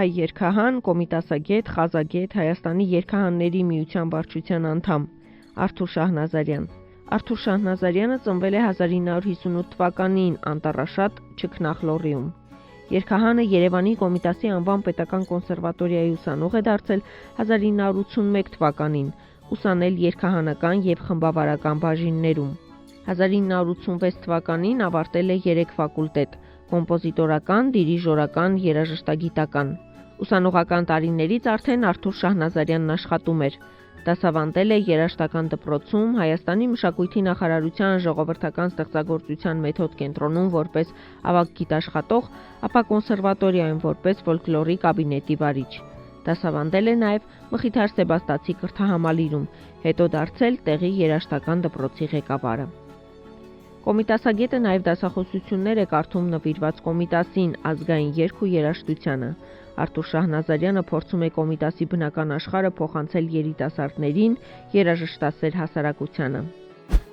Հայ երգահան, կոմիտասագետ, խազագետ, Հայաստանի երգահանների միության վարչության անդամ Արթուր Շահնազարյան։ Արթուր Շահնազարյանը ծնվել է 1958 թվականին Անտառաշատ Չքնախլոռիում։ Երգահանը Երևանի Կոմիտասի անվան պետական կոնսերվատորիայի ուսանող է դարձել 1981 թվականին, ուսանել երգահանական եւ խմբավարական բաժիններում։ 1986 թվականին ավարտել է 3 ֆակուլտետ՝ կոմպոզիտորական, դիրիժորական, երաժշտագիտական։ Ուսանողական տարիներից արդեն Արթուր Շահնազարյանն աշխատում էր։ Դասավանդել է երաժշտական դպրոցում, Հայաստանի մշակույթի նախարարության ժողովրդական ստեղծագործության մեթոդ կենտրոնում որպես ավագ գիտաշխատող, ապա կոնսերվատորիայում որպես ֆոլկլորի կաբինետի վարիչ։ Դասավանդել է նաև Մխիթար Սեբաստացի կրթահամալիրում, հետո դարձել տեղի երաժշտական դպրոցի ղեկավարը։ Կոմիտասագետը նաև դասախոսություններ է կարդում նվիրված Կոմիտասին, ազգային երգ ու երաժշտությանը։ Արթուր Շահնազարյանը փորձում է Կոմիտասի բնական աշխարհը փոխանցել երիտասարդներին, երաժշտասեր հասարակությանը։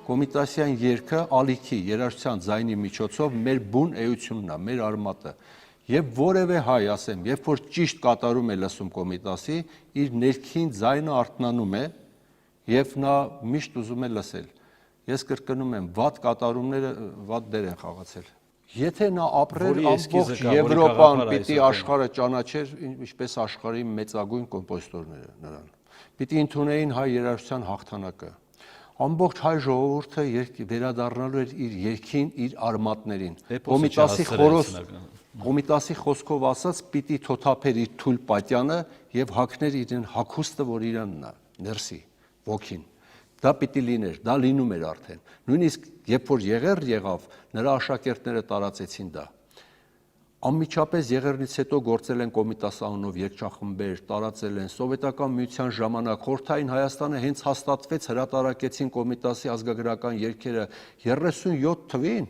Կոմիտասյան երգը ալիքի երաժշտության ձայնի միջոցով մեր բուն էությունն է, մեր արմատը։ Եվ որևէ հայ, ասեմ, երբ որ ճիշտ կատարում է լսում Կոմիտասի, իր ներքին ձայնը արթնանում է եւ նա միշտ ուզում է լսել։ Ես կրկնում եմ, վատ կատարումները վատ դեր են խաղացել։ Եթե նա ապրեր ամբողջ Եվրոպան պիտի աշխարհը ճանաչեր, ինչպես աշխարհի մեծագույն կոմպոզիտորները նրան։ Պիտի ընդունեին հայ երաժշտության հաղթանակը։ Ամբողջ հայ ժողովուրդը վերադառնալու էր իր երգին, իր արմատներին։ Կոմիտասի խոսքով ասած, պիտի թոթափեր իր թույլ պատյանը եւ հագներ իրեն հագուստը, որ իրանն է, ներսի, ոգին։ Դա պիտի լիներ, դա լինում էր արդեն։ Նույնիսկ երբ որ Եղեռ եղավ, նրա աշակերտները տարածեցին դա։ Անմիջապես Եղեռնից հետո գործել են Կոմիտաս անունով երգչախմբեր, տարածել են Սովետական միության ժամանակ Խորհրդային Հայաստանը հենց հաստատվեց, հրատարակեցին Կոմիտասի ազգագրական երգերը 37 թվին,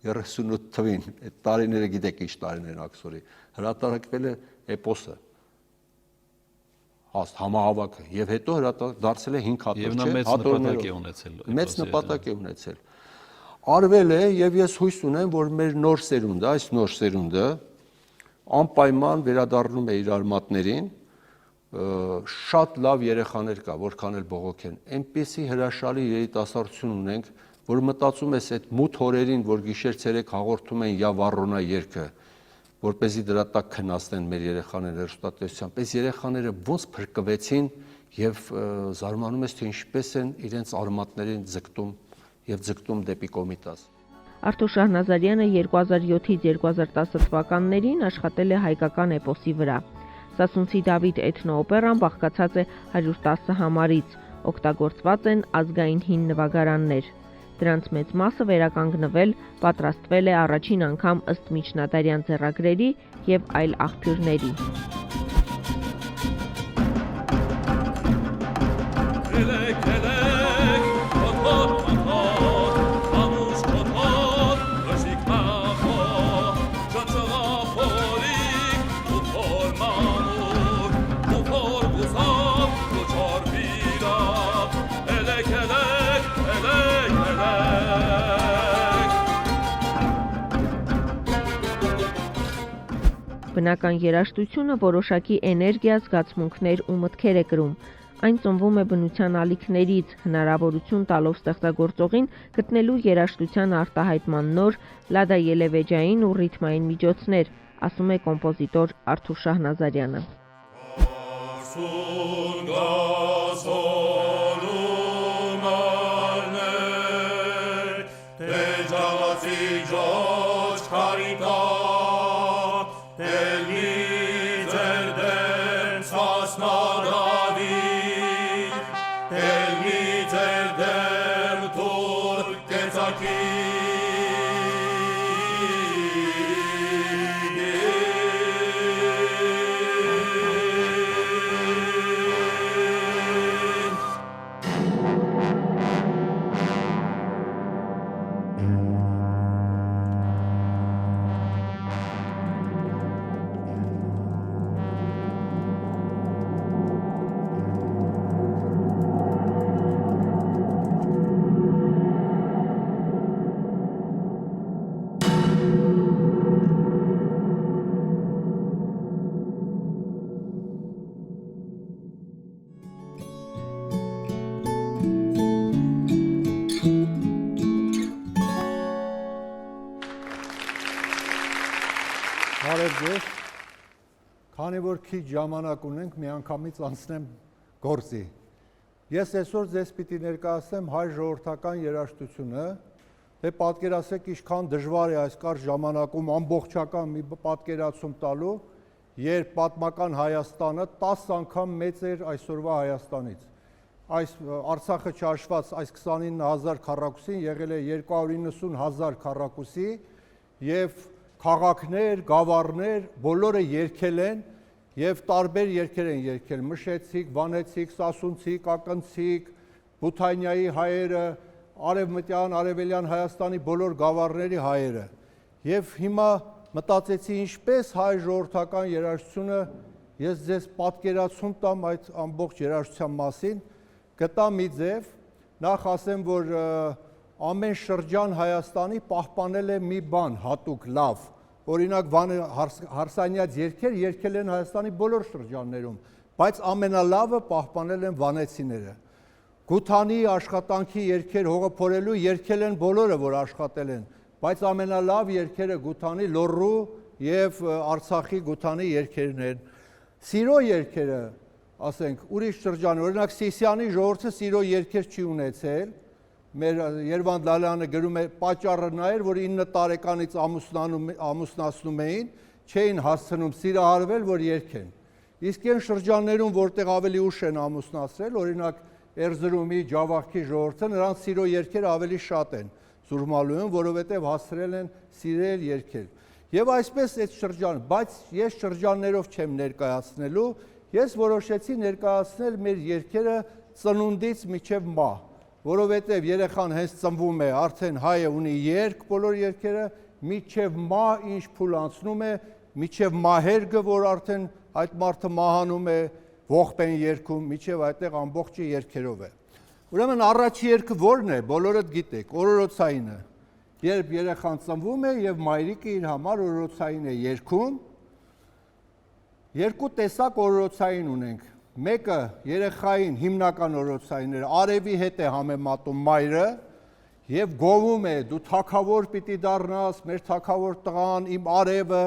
38 թվին, այդ տարիները գիտեք ինչ տարիներ են աքսորի, հրատարակվել է էպոսը։ Համահավաքը եւ հետո դարձել է 5 հատոր, մեծ նպատակ է ունեցել։ Արվել է եւ ես հույս ունեմ, որ մեր նոր սերունդը, այս նոր սերունդը անպայման վերադառնում է իր արմատներին, շատ լավ երեխաներ կա, որքան էլ բողոք են։ Այնպիսի հրաշալի երիտասարդություն ունենք, որ մտածում ես այդ մութ օրերին, որ գիշեր-ցերեկ հաղորդում են «Յա Վառոնա» երգը, որպեսզի դրա տակ քննասնեն մեր երեխաները հեռուստատեսությամբ, այս երեխաները ոնց փրկվեցին եւ զարմանում ես, թե ինչպես են իրենց արմատներին ձգտում եւ ձգտում դեպի Կոմիտաս։ Արթուր Շահնազարյանը 2007-ից 2010 թվականներին աշխատել է հայկական էպոսի վրա։ Սասունցի Դավիթ էթնոօպերան բաղկացած է 110 համարից, օգտագործված են ազգային հին նվագարաններ։ Դրանց մեծ մասը վերականգնվել, պատրաստվել է առաջին անգամ ըստ միջնադարյան ձեռագրերի եւ այլ աղբյուրների։ Բնական երաժշտությունը որոշակի էներգիա, զգացմունքներ ու մտքեր է կրում։ Այն ծնվում է բնության ալիքներից, հնարավորություն տալով ստեղծագործողին գտնելու երաժշտության արտահայտման նոր, լադայելևեջային ու ռիթմային միջոցներ, ասում է կոմպոզիտոր Արթուր Շահնազարյանը։ ձեզ, քանի որ քիչ ժամանակ ունենք, միանգամից անցնեմ գործի։ Ես այսօր ձեզ պիտի ներկայացնեմ հայ ժողովրդական երաժշտությունը, դե պատկերացրեք ինչքան դժվար է այս կարճ ժամանակում ամբողջական մի պատկերացում տալու, երբ պատմական Հայաստանը 10 անգամ մեծ էր այսօրվա Հայաստանից։ Այս Արցախը չհաշված այս 29,000 քառակուսին եղել է 290,000 քառակուսի եւ քաղաքներ, գավառներ, բոլորը երգել են եւ տարբեր երգեր են երգել, Մշեցիկ, Վանեցիկ, Սասունցիկ, Ակնցիկ, Բութանյայի հայերը, Արևմտյան, Արևելյան Հայաստանի բոլոր գավառների հայերը։ Եվ հիմա մտածեցի ինչպես հայ ժողովրդական երաժշտությունը, ես ձեզ պատկերացում տամ այդ ամբողջ երաժշտության մասին, գտա մի ձև, նախ ասեմ, որ ամեն շրջան Հայաստանի պահպանել է մի բան հատուկ լավ, օրինակ հարսանյաց երգեր երգել են Հայաստանի բոլոր շրջաններում, բայց ամենալավը պահպանել են վանեցիները։ Գութանի աշխատանքի երգեր հողը փորելու երգել են բոլորը, որ աշխատել են, բայց ամենալավ երգերը Գութանի, Լոռու եւ Արցախի Գութանի երգերն են։ Սիրո երգերը, ասենք, ուրիշ շրջան, օրինակ Սիսիանի ժողովուրդը սիրո երգեր չի ունեցել, մեր Երվանդ Լալյանը գրում է պատճառը նա էր, որ 9 տարեկանից ամուսնացնում էին, չէին հասցնում սիրահարվել, որ երգեն։ Իսկ այն շրջաններում, որտեղ ավելի ուշ են ամուսնացրել, օրինակ Էրզրումի, Ջավախքի ժողովուրդը, նրանց սիրո երգերը ավելի շատ են Զուրմալուում, որովհետև հասցրել են սիրել երգել։ Եվ այսպես այդ շրջան, բայց ես շրջաններով չեմ ներկայացնելու, ես որոշեցի ներկայացնել մեր երգերը ծնունդից մինչև մահ, որովհետև երեխան հենց ծնվում է, արդեն հայը ունի երգ, բոլոր երգերը, մինչև մահ ինչ փուլ անցնում է, մինչև մահերգը, որ արդեն այդ մարդը մահանում է, ողբ են երգում, մինչև այդտեղ ամբողջը երգերով է։ Ուրեմն առաջի երգը որն է, բոլորդ գիտեք, օրորոցայինը, երբ երեխան ծնվում է եւ մայրիկը իր համար օրորոցային է երգում, երկու տեսակ օրորոցային ունենք, մեկը երեխային հիմնական օրորոցայինները, արևի հետ է համեմատում մայրը եւ գովում է, դու թագավոր պիտի դառնաս, մեր թագավոր տղան, իմ արևը,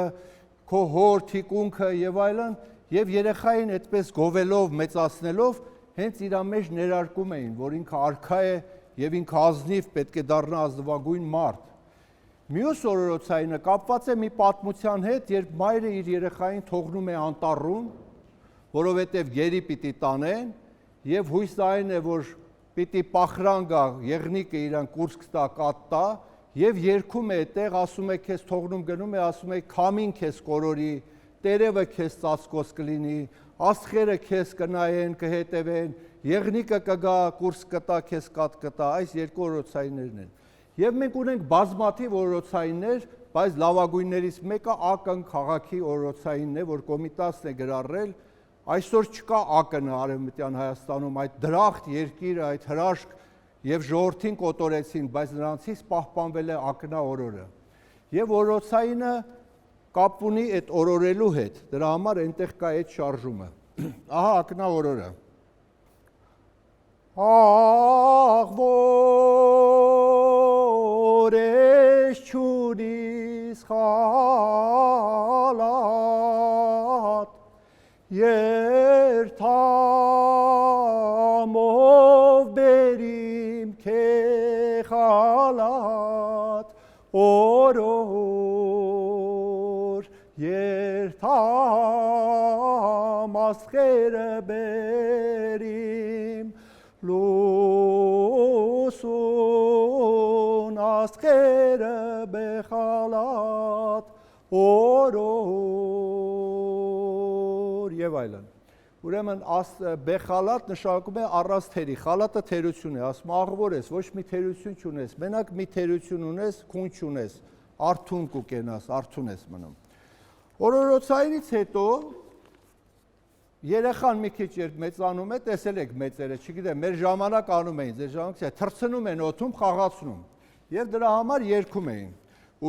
քո հոր թիկունքը եւ այլն, եւ երեխային այդպես գովելով, մեծացնելով, հենց իր մեջ ներարկում էին, որ ինքը արքա է եւ ինքը ազնիվ պետք է դառնա ազնվագույն մարդ։ Մյուս օրորոցայինը կապված է մի պատմության հետ, երբ մայրը իր երեխային թողնում է անտառում, որովհետև գերի պիտի տանեն, եւ հույսը այն է, որ պիտի պախրան գա, եղնիկը իրան կուրսք տա, կատ տա, եւ երգում է այդտեղ, ասում է քեզ թողնում գնում է, ասում է քամին քեզ կորորի, տերևը քեզ ծածկոց կլինի, աստղերը քեզ կնայեն, կհետևեն, եղնիկը կգա, կուրս կտա, քեզ կատ կտա, այս երկու օրորոցայիններն են։ Եվ մենք ունենք բազմաթիվ օրորոցայիններ, բայց լավագույններից մեկը ԱԿՆ քաղաքի օրորոցայինն է, որ Կոմիտասն է գրառել, այսօր չկա ԱԿՆ-ը Արևմտյան Հայաստանում, այդ դրախտ երկիրը, այդ հրաշք եւ ժողովրդին կոտորեցին, բայց նրանցից պահպանվել է ԱԿՆ օրորը։ Եվ օրորոցայինը կապ ունի այդ օրորելու հետ, դրա համար այնտեղ կա այդ շարժումը։ Ահա ակնա օրորը։ Աղ որ ես չունիս խալատ, երթամով բերիմ քե խալատ, օրոր երթամ աստղերը բերիմ, լուսուն աստղերը բխալատ, օրոր եւ այլն։ Ուրեմն բխալատ նշանակում է առանց թերի, խալատը թերություն է, ասում աղվոր ես, ոչ մի թերություն չունես, մենակ մի թերություն ունես, քուն չունես, արթուն կուկենաս, արթուն ես մնում։ Օրորոցայինից հետո երեխան մի քիչ երբ մեծանում է, տեսել եք մեծերը, չգիտեմ, մեր ժամանակ անում էին, ձեր ժամանակ թռցնում են օդում, խաղացնում եւ դրա համար երգում էին։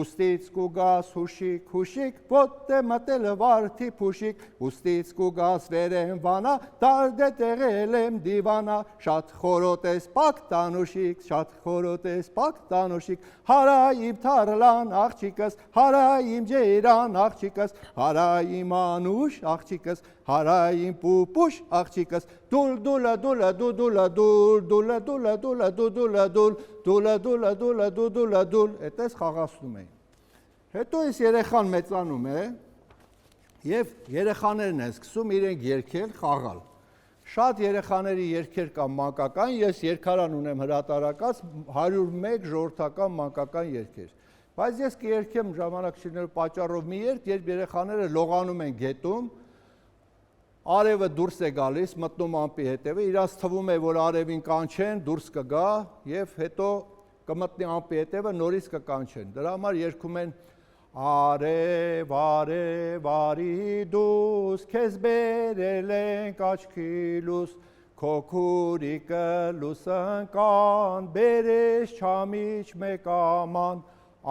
ուստից կուգաս հուշիկ, հուշիկ, ոտե մտել վարդի փուշիկ, ուստից կուգաս վերեն վանա, դարդե տեղել եմ դիվանա, շատ խորոտ ես պակ տանուշիկ, շատ խորոտ ես պակ տանուշիկ, հարա իմ թարլան աղջիկս, հարա իմ ջերան աղջիկս, հարա իմ անուշ աղջիկս, հարա իմ պուպուշ աղջիկս, դուլ դուլա դուլա դուդուլա դուլ, դուլա դուլա դուլա դուդուլա դուլ, դուլա դուլա դուլա դուդուլա դուլ, այդպես խաղացնում էին։ Հետո այս երեխան մեծանում է եւ երեխաներն են սկսում իրենք երգել, խաղալ։ Շատ երեխաների երգեր կան մանկական, ես երգարան ունեմ հրատարակած 101 ժողովրդական մանկական երգեր։ Բայց ես կերգեմ ժամանակ չունենալու պատճառով մի երգ, երբ երեխաները լողանում են գետում, արևը դուրս է գալիս, մտնում ամպի հետևը, իրանց թվում է, որ արևին կանչեն, դուրս կգա եւ հետո կմտնի ամպի հետևը, նորից կկանչեն։ Դրա համար երգում են Արև, արև, արի դուս, քեզ բերել ենք աչքի լույս, քո քուրիկը լույս ընկան, բերես չամիչ մեկ աման,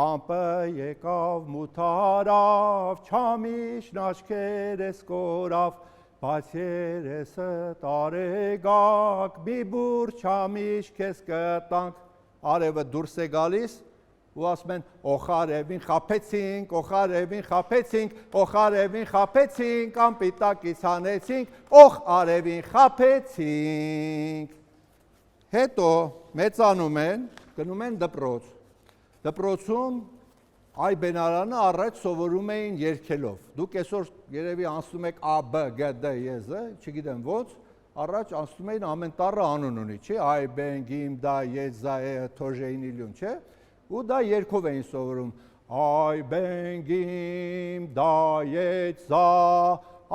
ամպը եկավ մութարավ, չամիչն աչքերս կորավ, բայց երեսը տարեգակ, մի բուր չամիչ քեզ կտանք, արևը դուրս է գալիս, ու ասում են օխարևին խափեցինք, օխարևին խափեցինք, օխարևին խափեցինք, ամպիտակից հանեցինք, օխ արևին խափեցինք։ Հետո մեծանում են, գնում են դպրոց։ Դպրոցում այ բենարանը առաջ սովորում էին երգելով։ Դուք այսօր երևի անցնում եք A, B, G, D, J, չգիտեմ ոնց, առաջ անցնում էին ամեն տառը անուն ունի, չէ՞, այ բեն, գիմ, դա, եծ, զա, թոժեին իլյուն, չէ՞։ Ու դա երգով էին սովորում, այ բենգիմ դայեցա,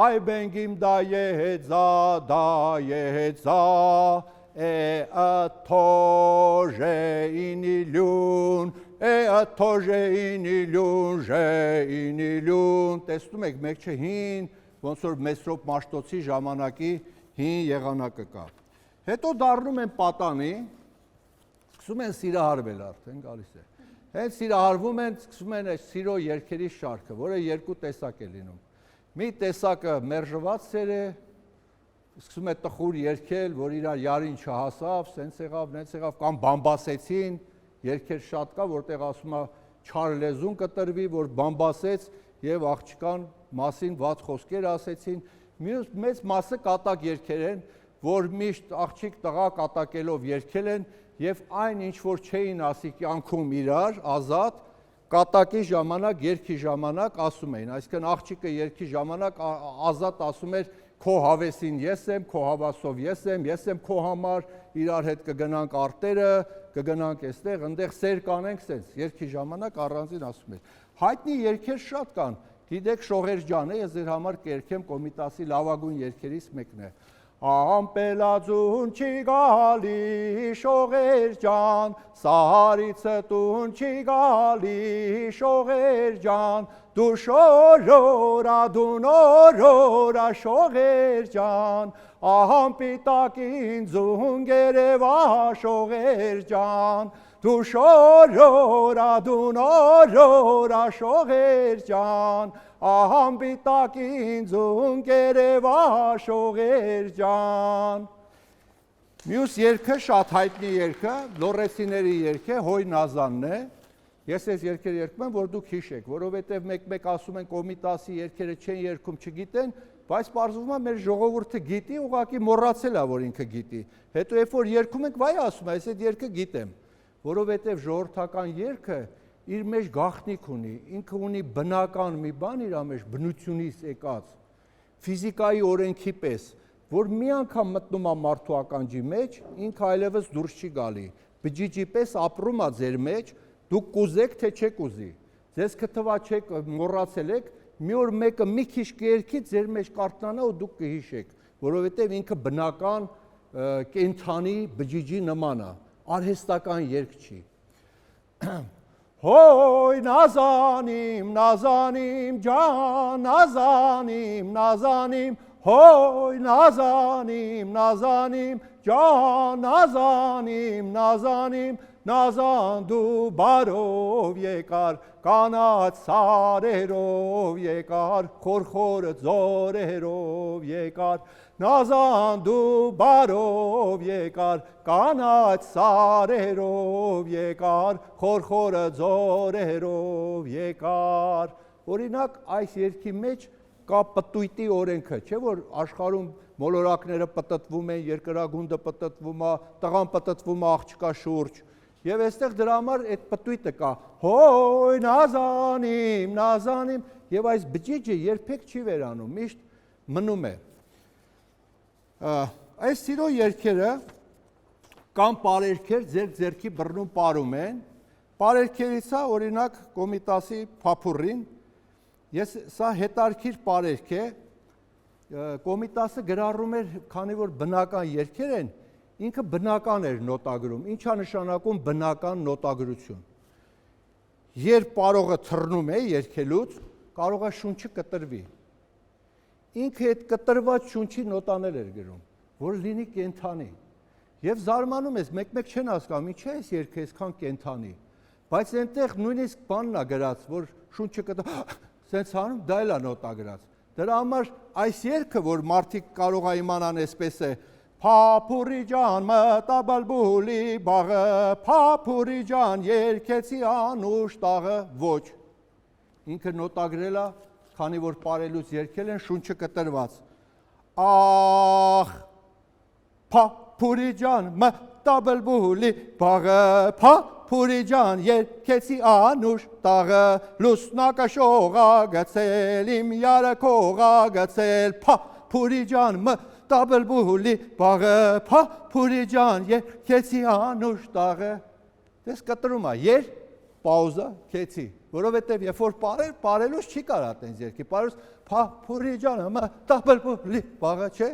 այ բենգիմ դայեցա, դայեցա, թոժեին իլյուն, թոժեին իլյուն, ժեին իլյուն, տեսնում եք, մեկ չէ հին, ոնց որ Մեսրոպ Մաշտոցի ժամանակի հին եղանակը կա։ Հետո դառնում են պատանի, սկսում են սիրահարվել արդեն գալիս է։ Հենց սիրահարվում են, սկսում են այս սիրո երգերի շարքը, որը երկու տեսակ է լինում։ Մի տեսակը մերժված սեր է, սկսում է տխուր երգել, որ իրար յարին չհասավ, սենց եղավ, նենց եղավ, կամ բամբասեցին, երգեր շատ կա, որտեղ ասում է չար լեզուն կտրվի, որ բամբասեց եւ աղջկան մասին վատ խոսքեր ասեցին։ Մյուս մեծ մասը կատակ երգեր են, որ միշտ աղջիկ տղա կատակելով երգել են եւ այն ինչ որ չէին ասի կյանքում իրար ազատ կատակի ժամանակ երգի ժամանակ ասում էին, այսինքն աղջիկը երգի ժամանակ ազատ ասում էր քո հավեսին ես եմ, քո հավասով ես եմ քո համար, իրար հետ կգնանք արտերը, կգնանք այստեղ, այնտեղ սեր կանենք, սենց երգի ժամանակ առանձին ասում էր։ Հայտնի երգեր շատ կան, գիտեք Շողեր ջանը, ես ձեր համար կերգեմ Կոմիտասի լավագույն երգերից մեկն է։ Ամպելածուն չի գալի Շողեր ջան, Սահարիցը տուն չի գալի Շողեր ջան, դու շորորա դու նորորա Շողեր ջան, ամպիտակին ձունգերևա Շողեր ջան, դու շորորա դու նորորա Շողեր ջան, ամպիտակին ձունգերևա Շողեր ջան։ Մյուս երգը շատ հայտնի երգը, լոռեսիների երգը, Հոյ Նազանն է։ Ես այս երգերը երգում եմ, որ դուք հիշեք, որովհետև մեկ-մեկ ասում են Կոմիտասի երգերը չեն երգում, չգիտեն, բայց պարզվում է մեր ժողովուրդը գիտի, ուղղակի մոռացել է, որ ինքը գիտի։ Հետո երբ որ երգում ենք, վայ ասում է, այս այդ երգը գիտեմ, որովհետև ժողովրդական երգը իր մեջ գաղտնիք ունի, ինքը ունի բնական մի բան իր մեջ, բնությունից եկած, ֆիզիկայի օրենքի պես, որ մի անգամ մտնում է մարդու ականջի մեջ, ինքը այլևս դուրս չի գալի, բջիջի պես ապրում է ձեր մեջ, դուք կուզեք, թե չեք ուզի, ձեզ կթվա չեք մոռացել եք, մի օր մեկը մի քիչ կերքի ձեր մեջ կարթնանա ու դուք կհիշեք, որովհետև ինքը բնական կենդանի բջիջի նման է, արհեստական երգ չի։ Հոյ Նազանիմ, Նազանիմ ջան, Նազանիմ, Նազանիմ, հոյ Նազանիմ, Նազանիմ ջան, Նազանիմ, Նազանիմ, նազան դու բարով եկար, կանաչ սարերով եկար, խորխոր ձորերով եկար, նազան դու բարով եկար, կանաչ սարերով եկար, խորխոր ձորերով եկար։ Օրինակ այս երգի մեջ կա պտույտի օրենքը, չէ՞ որ աշխարհում մոլորակները պտտվում են, երկրագունդը պտտվում է, տղան պտտվում է աղջկա շուրջ։ Եվ այստեղ դրա համար այդ պտույտը կա, հոյ նազանիմ, նազանիմ, եւ այս բջիջը երբեք չի վերանում, միշտ մնում է։ Այս սիրո երգերը կամ պարերքեր ձերքի բռնում պարում են, պարերքերից է օրինակ Կոմիտասի Փափուռին, ես սա հետարքիր պարերք է, Կոմիտասը գրառում էր, քանի որ բնական երգեր են, ինքը բնական էր նոտագրում, ինչա նշանակում բնական նոտագրություն։ Երբ պարողը թռնում է երգելուց, կարող է շունչը կտրվի։ Ինքը այդ կտրված շունչի նոտաներ էր գրում, որ լինի կենթանի։ Եվ զարմանում ես, մեկ-մեկ չեն հասկանում, ինչ է այս երգը այսքան կենթանի։ Բայց այնտեղ նույնիսկ բանն է գրած, որ շունչը սենց անում, դա էլ է նոտագրած։ Դրա համար այս երգը, որ մարդիկ կարող է իմանան այսպես է, Փափուռի ջան մտաբալբուլի բաղը, Փափուռի ջան երգեցի անուշ տաղը, ոչ։ Ինքը նոտագրել է, քանի որ պարելուց երգել են շունչը կտրված։ Ախ, Փափուռի ջան մտաբալբուլի բաղը, Փափուռի ջան երգեցի անուշ տաղը, լուսնակը շողա գցել, իմ յարը քողա գցել, Փափուռի ջան մտաբալբուլի բաղը, Փափուռի ջան երգեցի անուշ տաղը։ Դες կտրում է, պաուզա, քեցի, որովհետև երբ որ պարելուց չի կարա տենց երգի, պարելուց Փափուռի ջան մտաբալբուլի բաղը, չէ։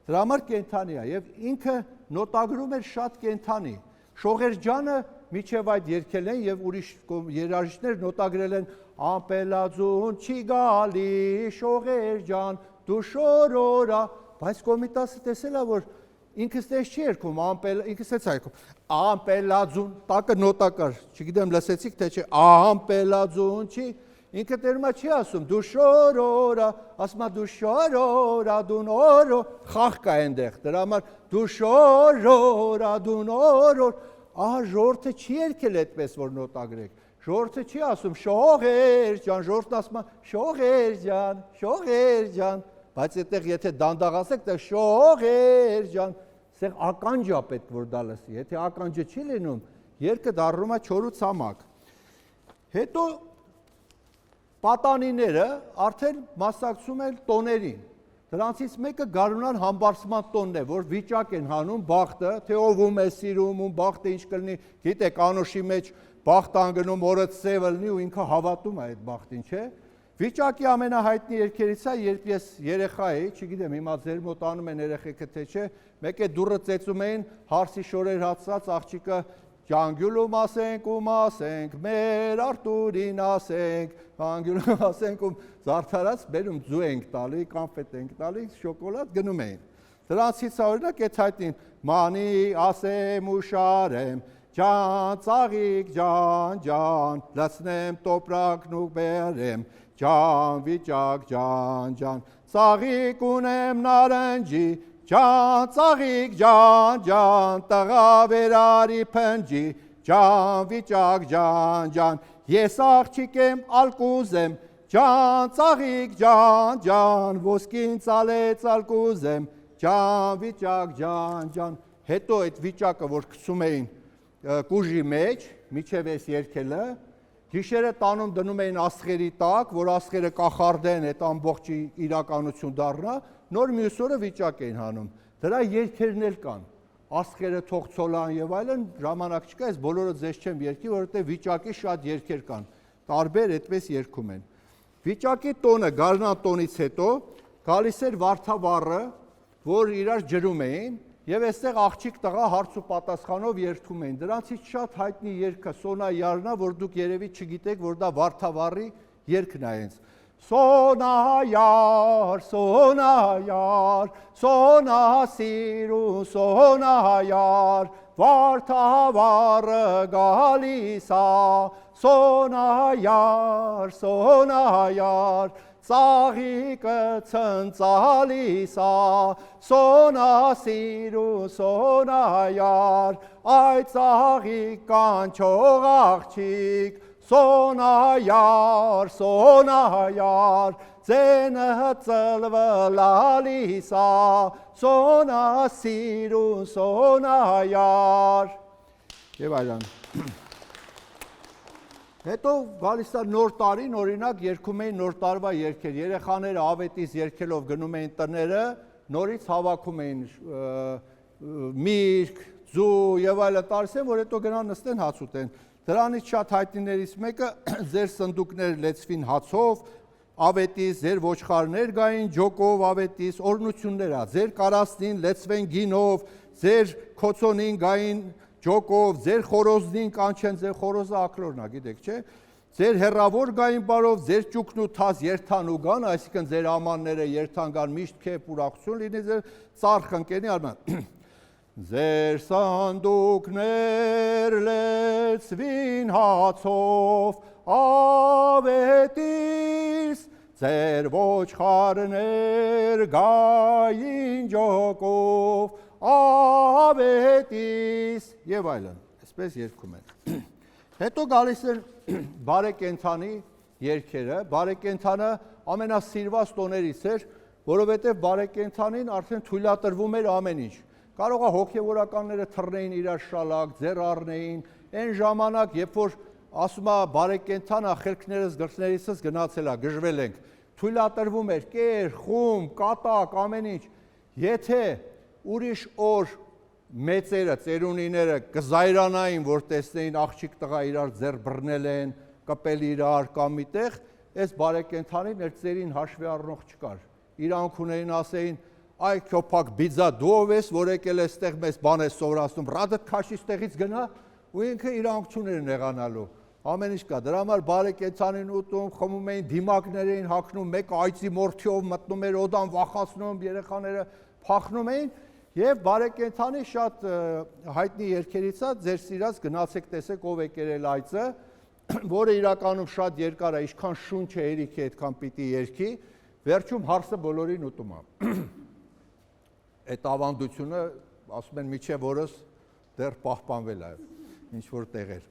Դրա համար կենթանի է եւ ինքը նոտագրում էր շատ կենթանի։ Շողերջանը միջև այդ երգել են եւ ուրիշ երաժիշտներ նոտագրել են ամպելաձուն չի գալի շողերջան դու շորորա, բայց Կոմիտասը տեսել է որ ինքս տես չի երգում, ինքս էց այգում ամպելաձուն, տակը նոտա կար, չգիտեմ լսեցիք թե չէ, ամպելաձուն չի, ինքը տերում է չի ասում, դու շորորա, ասում է դու շորորա, դու նորո, խաղ կա այնտեղ, դրա համար դու շորորա, դու նորոր, ահա ժողովուրդը չի երգել այդպես որ նոտագրեք, ժողովուրդը չի ասում շողերջան, ժողովուրդն ասում է շողերջան, շողերջան, բայց այդտեղ եթե դանդաղացեք, դա շողերջան, այդտեղ ականջ է պետք որ դա լսի, եթե ականջը չի լինում, երգը դառնում է չոր ու ցամաք։ Հետո պատանիները արդեն մասնակցում են տոներին։ Դրանցից մեկը գարունան համբարձման տոնն է, որ վիճակ են հանում բախտը, թե ով է սիրում, ում բախտը ինչ կլինի, գիտեք անուշի մեջ բախտ անգնում օրը ծև լինի ու ինքը հավատում է այդ բախտին, չէ։ Վիճակի ամենահայտնի երգերից է, երբ ես երեխա էի, չգիտեմ հիմա ձեր մոտ անում են երեխեքը թե չէ, մեկ է դուռը ծեծում էին, հարսի շորեր հացած աղջիկը Ջանգյուլում ասենք ու մասենք, մեր Արտուրին ասենք, ջանգյուլում ասենք ու զարդարած բերում ձու ենք տալի, կոնֆետ ենք տալի, շոկոլադ գնում էին։ Դրանցից օրինակ այդ հայտնին մանի ասեմ ու շարեմ, ջան, ծաղիկ, ջան, ջան, լցնեմ տոպրակն ու բերեմ, ջան, վիճակ, ջան, ջան, ծաղիկ ունեմ նարնջի, ջան, ծաղիկ, ջան, ջան, տղա վերարի փնջի, ջան, վիճակ, ջան, ջան, ես աղջիկ եմ ալկուզեմ, ջան, ծաղիկ, ջան, ջան, ոսկին ծալեց ալկուզեմ, ջան, վիճակ, ջան, ջան, հետո այդ վիճակը, որ գցում էին կուժի մեջ, միջև այս երգելը, գիշերը տանում դնում էին աստղերի տակ, որ աստղերը կախարդեն, այդ ամբողջի իրականություն դառնա, նոր մյուս օրը վիճակ էին հանում։ Դրա երգերն էլ կան, աստղերը թող ցոլան եւ այլն, ժամանակ չկա, այս բոլորը ձեզ չեմ երգի, որովհետեւ վիճակի շատ երգեր կան, տարբեր այդպես երգում են։ Վիճակի տոնը, գարնան տոնից հետո գալիս էր վարդավառը, որ իրար ջրում էին եւ այստեղ աղջիկ տղա հարց ու պատասխանով երգում էին։ Դրանցից շատ հայտնի երգը Սոնա Յարնա, որ դուք երևի չգիտեք, որ դա վարդավառի երգն է հենց։ Սոնա Յար, Սոնա Յար, Սոնա սիրուն, Սոնա Յար, վարդավառը գալիս ա, սոնայար, սոնայար, ծաղիկը ցնցալիս ա, սոնասիրու սոնայար, այ ծաղիկ կանչող աղջիկ, սոնայար, սոնայար, ձենը ծլվլալիս ա, սոնասիրու սոնայար։ Եվ այլն։ Հետո գալիս է նոր տարին, օրինակ երգում էին նոր տարվա երգեր, երեխաները ավետիս երգելով գնում էին տները, նորից հավաքում էին միրգ, ձու եւ այլն տարսեն, որ հետո գնան նստեն հաց ուտեն։ Դրանից շատ հայտնիներից մեկը ձեր սնդուկներ լեցվին հացով, ավետիս, ձեր ոչխարներ գային ջոկով ավետիս, օրնություններ ա, ձեր կարասնին լեցվեն գինով, ձեր քոցոնին գային ջոկով, ձեր խորոզնին կանչեն, ձեր խորոզը ակրորն ա, գիտեք, չէ՞։ Ձեր հեռավոր գային բարով, ձեր ճուկն ու թազ երթան ու գան, այսինքն ձեր ամանները երթան գան, միշտ քեփ ուրախություն լինի, ձեր ծառ խնկենի արման։ Ձեր սանդուկներ լեցվին հացով, ավետիս, ձեր ոչխարներ գային ջոկով, ավետիս եւ այլն, այսպես երգում են։ Հետո գալիս են բարեկենդանի երգերը, բարեկենդանը ամենասիրված տոներից էր, որովհետեւ բարեկենդանին արդեն թույլատրվում էր ամեն ինչ։ Կարող է հոգեվորականները թռնեին իրար շալակ, ձեռ առնեին, այն ժամանակ, երբ որ ասում է բարեկենդանա խելքներս գլխներիցս գնացել է, գժվել ենք, թույլատրվում էր կեր, խում, կատակ, ամեն ինչ։ Եթե ուրիշ օր մեծերը, ծերունիները կզայրանային, որ տեսնեին աղջիկ տղա իրար ձեռ բռնել են, կպել իրար կամ միտեղ, այս բարեկենդանին էր ծերին հաշվի առնող չկար։ Իրանք ունեին ասեին, այ քյոփակ բիձա դու ով ես, որ եկել ես ստեղ մեզ բան ես սովորացնում, ռադդ քաշի ստեղից գնա, ու ինքը իրանք չուներ նեղանալու։ Ամեն ինչ կա, դրա համար բարեկենդանին ուտում, խմում էին, դիմակներ էին հագնում, մեկը այծի մորթիով մտնում էր, օդան վախացնում, երեխաները փախնում էին, եւ բարեկենդանի շատ հայտնի երգերից է ձեր սիրած գնացեք տեսեք ով է կերել այծը, որը իրականում շատ երկար է, ինչքան շունչ է երիք է, այդքան պիտի երգի, վերջում հարսը բոլորին ուտում է։ Այդ ավանդությունը, ասում են, միջև օրս դեռ պահպանվել է ինչ-որ տեղեր։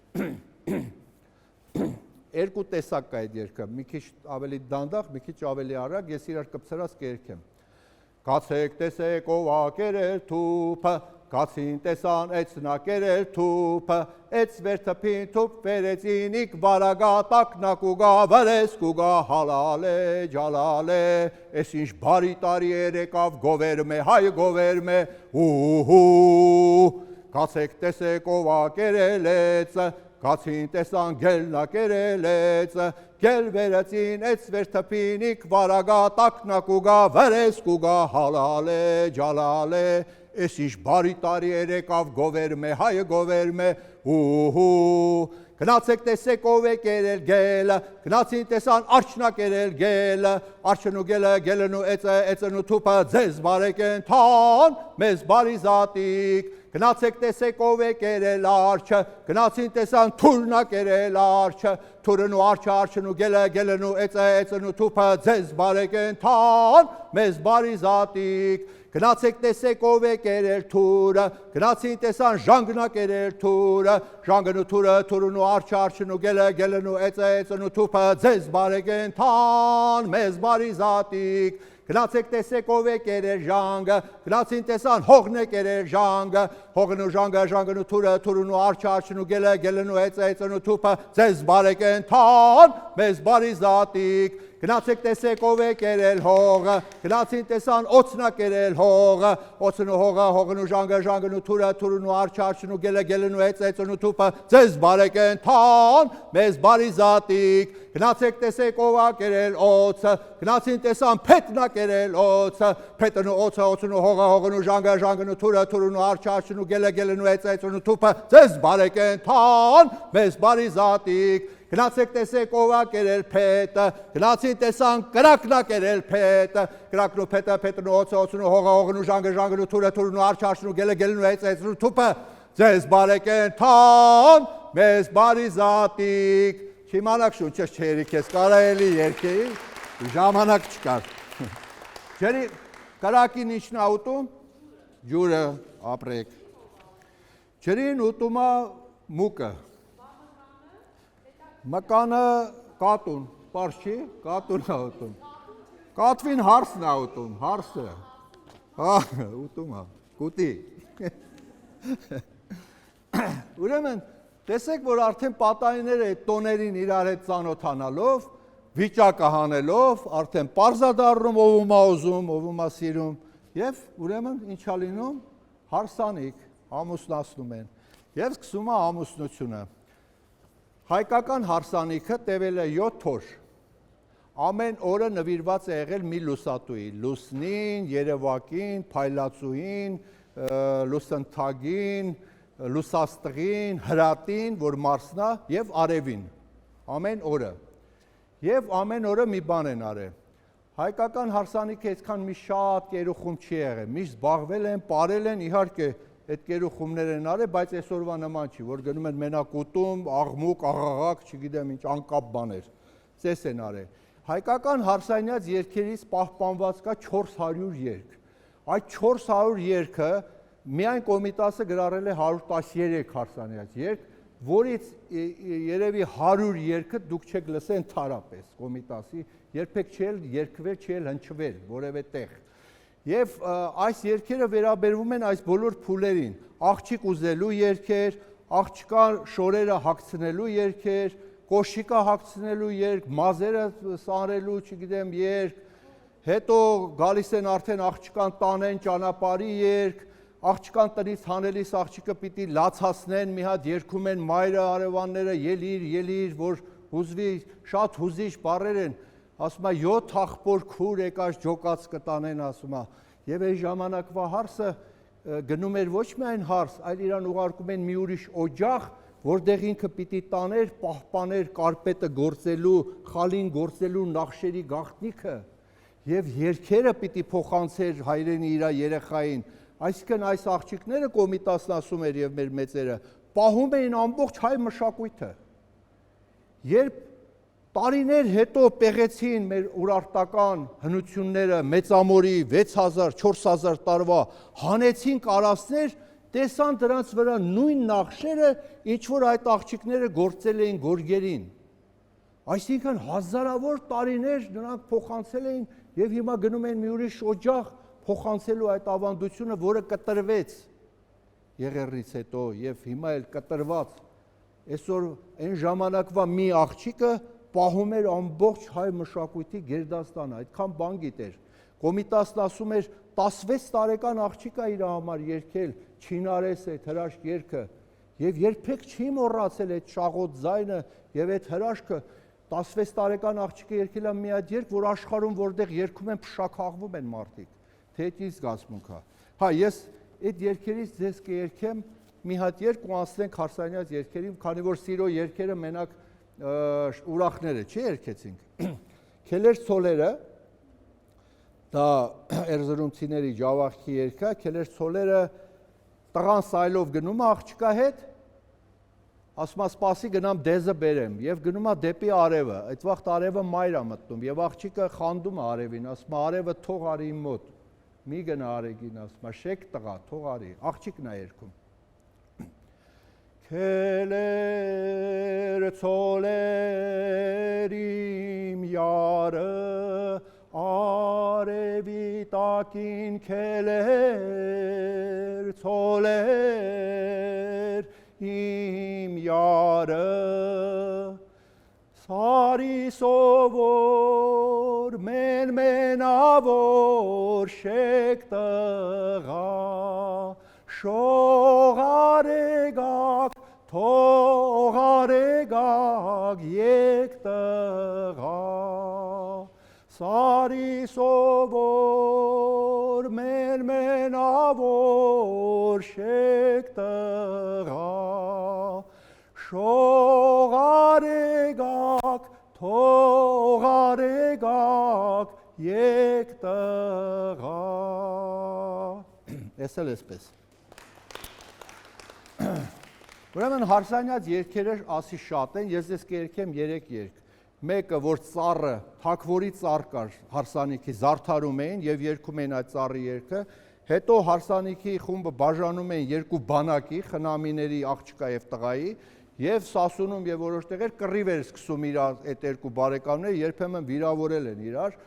Երկու տեսակ կա այդ երգը, մի քիչ ավելի դանդաղ, մի քիչ ավելի արագ, ես իրար կպցրած կերգեմ։ Կացեք տեսեք ով ա կերել թուփը, կացին տեսան էցնա կերել թուփը, էց վերթփին թուփ վերեցինիք վարագատակնակ ու գա վրես կուգա հալալե ջալալե, էս ինչ բարի տարի երեկավ գովերմե հայ գովերմե ուհու, կացեք տեսեք ով ա կերել էցը, կացին տեսան գելնա կերել էցը, գել վերեցին էց վերթփինիք վարագատակնակ ու գա վրես կուգա հալալե ջալալե, էս ինչ բարի տարի երեկավ գովերմե հայը գովերմե ուհու, գնացեք տեսեք ով է կերել գելը, գնացին տեսան արջնա կերել գելը, արջն ու գելը, գելն ու էծը, էծն ու թուփը ձեզ բարեկենդան, մեզ բարի զատիկ, գնացեք տեսեք ով է կերել արջը, գնացին տեսան թուրնա կերել արջը, թուրն ու արջը, արջն ու գելը, գելն ու էծը, էծն ու թուփը ձեզ բարեկենդան, մեզ բարի զատիկ, գնացեք տեսեք ով է կերել թուրը, գնացին տեսան ժանգնա կերել թուրը, ժանգն ու թուրը, թուրն ու արջը, արջն ու գելը, գելն ու էծը, էծն ու թուփը ձեզ բարեկենդան, մեզ բարի զատիկ, գնացեք տեսեք ով է կերել ժանգը, գնացին տեսան հողն է կերել ժանգը, հողն ու ժանգը, ժանգն ու թուրը, թուրն ու արջը, արջն ու գելը, գելն ու էծը, էծն ու թուփը ձեզ բարեկենդան, մեզ բարի զատիկ, գնացեք տեսեք ով է կերել հողը, գնացին տեսան օծնա կերել հողը, օծն ու հողը, հողն ու ժանգը, ժանգն ու թուրը, թուրն ու արջը, արջն ու գելը, գելն ու էծը, էծն ու թուփը ձեզ բարեկենդան, մեզ բարի զատիկ, գնացեք տեսեք ով ա կերել օծը, գնացին տեսան փետնա կերել օծը, փետն ու օծը, օծն ու հողը, հողն ու ժանգը, ժանգն ու թուրը, թուրն ու արջը, արջն ու գելը, գելն ու էծը, էծն ու թուփը ձեզ բարեկենդան, մեզ բարի զատիկ, գնացեք տեսեք ով ա կերել փետը, գնացին տեսան կրակնա կերել փետը, կրակն ու փետը, փետն ու օծը, օծն ու հողը, հողն ու ժանգը, ժանգն ու թուրը, թուրն ու արջը, արջն ու գելը, գելն ու էծը, էծն ու թուփը ձեզ բարեկենթան, մեզ բարի զատիկ։ Չիմանաք շուչես չերի քեզ կարայելի երկեի, ժամանակ չկար։ Ջերի կրակին ինչն է ուտում, ջուրը, ապրեք։ Ջերին ուտում է մուկը։ Մկանը կատուն, պարզ չի, կատուն է ուտում։ Կատվին հարսն է ուտում, հարսը։ Ուտում է, կուտի։ Ուրեմն, տեսեք, որ արդեն պատայիները այդ տոներին իրար հետ ծանոթանալով, վիճակը հանելով, արդեն պարզադառնում ով ումա ուզում, ով ումա սիրում, և ուրեմն ինչա լինում, հարսանիք, ամուսնացնում են, և սկսում է ամուսնությունը։ Հայկական հարսանիքը տևել է 7 օր, ամեն օրը նվիրված է եղել մի լուսատուի, լուսնին, երևակին, փայլացուին, լուսնթագին, լուսաստղին, հրատին, որ մարսնա և արևին, ամեն օրը։ Եվ ամեն օրը մի բան են արել։ Հայկական հարսանիքը այդքան մի շատ կերուխում չի եղել, միշտ զբաղվել են, պարել են, իհարկե այդ կերուխումներ են արել, բայց այսօրվա նման չի, որ գնում են մենակ ուտում, աղմուկ, աղաղակ, չգիտեմ ինչ, անկապ բաներ, ծես են արել։ Հայկական հարսանյաց երգերից պահպանված կա 400 երգ։ Այդ 400 երգը միայն Կոմիտասը գրառել է 113 հարսանյաց երգ, որից երևի 100 երգը դուք չեք լսել ընդհանրապես Կոմիտասի, երբեք չի երգվել, չի հնչվել որևէ տեղ։ Եվ այս երգերը վերաբերվում են այս բոլոր փուլերին, աղջիկ ուզելու երգեր, աղջկա շորերը հագցնելու երգեր, կոշիկը հագցնելու երգ, մազերը սանրելու, չգիտեմ, երգ, հետո գալիս են արդեն աղջկան տանեն ճանապարհի երգ, աղջկան տնից հանելիս աղջիկը պիտի լացացնեն, մի հատ երգում են մայրը, արևանները, ելիր, որ հուզվի, շատ հուզիչ բառեր են, ասում է 7 աղբոր քուր եկած ջոկած կտանեն, ասում է, եւ այն ժամանակվա հարսը գնում էր ոչ միայն հարս, այլ իրան ուղարկում են մի ուրիշ օջախ, որտեղ ինքը պիտի տաներ, պահպաներ կարպետը գործելու, խալին գործելու նախշերի գաղտնիքը եւ երգերը պիտի փոխանցեր հայրենի իր երեխային։ Այսինքն այս աղջիկները Կոմիտասն ասում էր եւ մեր մեծերը պահում էին ամբողջ հայ մշակույթը։ Երբ տարիներ հետո պեղեցին մեր ուրարտական հնությունները մեծամորի 6000, 4000 տարվա հանեցին կարասներ, տեսան դրանց վրա նույն նախշերը, ինչ որ այդ աղջիկները գործել էին գորգերին։ Այսինքն հազարավոր տարիներ նրանք փոխանցել էին եւ հիմա գնում են մի ուրիշ օջախ փոխանցելու այդ ավանդությունը, որը կտրվեց Եղեռնից հետո եւ հիմա էլ կտրված։ Այսօր այն ժամանակվա մի աղջիկը պահում էր ամբողջ հայ մշակույթի գերդաստանը, այդքան բան գիտեր։ Կոմիտասն ասում էր 16 տարեկան աղջիկա իր համար երգել Չինարես այդ հրաշք երգը եւ երբեք չի մոռացել այդ շաղոտ ձայնը եւ այդ հրաշքը 16 տարեկան աղջիկը երգել է մի հատ երգ, որ աշխարհում որտեղ երգում են փշաքաղվում են մարդիկ, թե ինչ զգացմունք է։ Հա, ես այդ երգերից ձեզ կերգեմ մի հատ երգ ու անցնենք հարսանյաց երգերին, քանի որ սիրո երգերը մենակ ուրախները չի երգեցինք։ Քելեր ցոլերը դա Էրզրումցիների ջավախքի երգը, Քելեր ցոլերը տղան սայլով գնում է աղջկա հետ, ասում է սպասի գնամ դեզը բերեմ եւ գնում է դեպի արևը, այդ վաղտ արևը մայր է մտնում եւ աղջիկը խանդում է արևին, ասում է արևը թող արի իմ մոտ, մի գնա արեգին, ասում է շեք տղա, թող արի, աղջիկն է երգում։ Քելեր ցոլեր իմ յարը արևի տակին քելեր ցոլեր իմ յարը սարի սովոր մենավոր շեք տղա շողարեգակ թողարեգակ եկ տղա սարի սովոր մենավոր շեք տղա շողարեգակ թողարեգակ եկ տղա։ Էս էլ էսպես։ Ուրեմն Հարսանյաց երգերը ասի շատ են, ես ես կերքեմ 3 երգ։ Մեկը, որ ծառը, թագվորի ծառ կար հարսանիքի, զարդարում էին եւ երգում էին այդ ծառի երգը, հետո հարսանիքի խումբը բաժանում էին 2 բանակի, խնամիների, աղջկա եւ տղայի, եւ Սասունում եւ որոշ տեղեր կռիվ էր սկսում իր այդ 2 բարեկամները, երբեմն վիրավորել են իրար,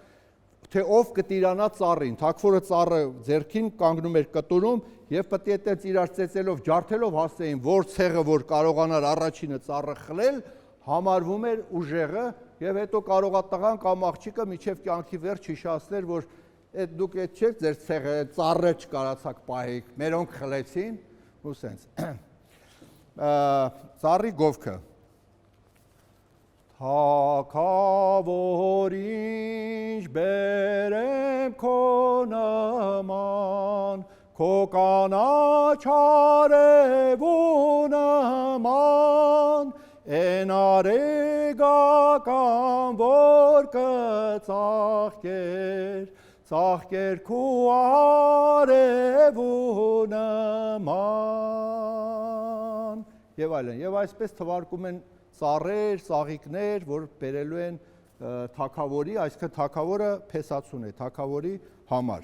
թե ով կտիրանա ծառին, թագվորը ծառը ձեռքին կանգնում էր կտուրում եւ պետք է այդպես իրար ծեծելով, ջարդելով հասցեին, որ ցեղը որ կարողանար առաջինը ծառը խլել, համարվում էր ուժեղը եւ հետո կարողա տղան կամ աղջիկը միջև կյանքի վերջ հիշացներ, որ այդ դուք այդ չեք ձեր ցեղը ծառը չկարացաք պահեք, մերոնք խլեցին ու սենց։ Ծառի գովքը Թագավոր ինչ բերեմ քո նման, քո կանաչ արևու նման, են արեգական որ կծաղկեր քու արևու նման, եւ այլն, եւ այսպես թվարկում են ծառեր, ծաղիկներ, որ բերելու են թագավորի, այսինքն թագավորը փեսացուն է, թագավորի համար։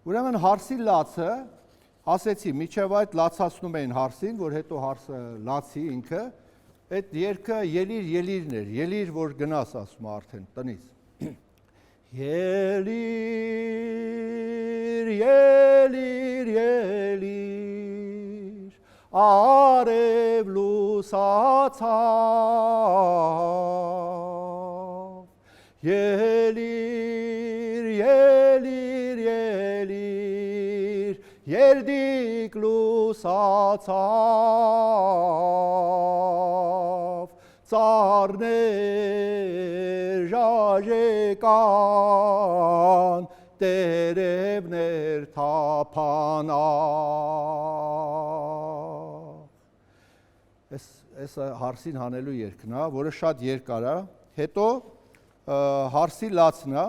Ուրեմն հարսի լացը, ասեցի, միջև այդ լացացնում էին հարսին, որ հետո հարսը լացի ինքը, այդ երգը ելիրն էր, ելիր, որ գնաս ասում արդեն տնից։ Ելիր, արև լուսացավ, ելիր, երդիկ լուսացավ, ծառներ ժաժեկան, տերևներ թափանավ։ Այս հարսին հանելու երգն է, որը շատ երկար է, հետո հարսի լացն է,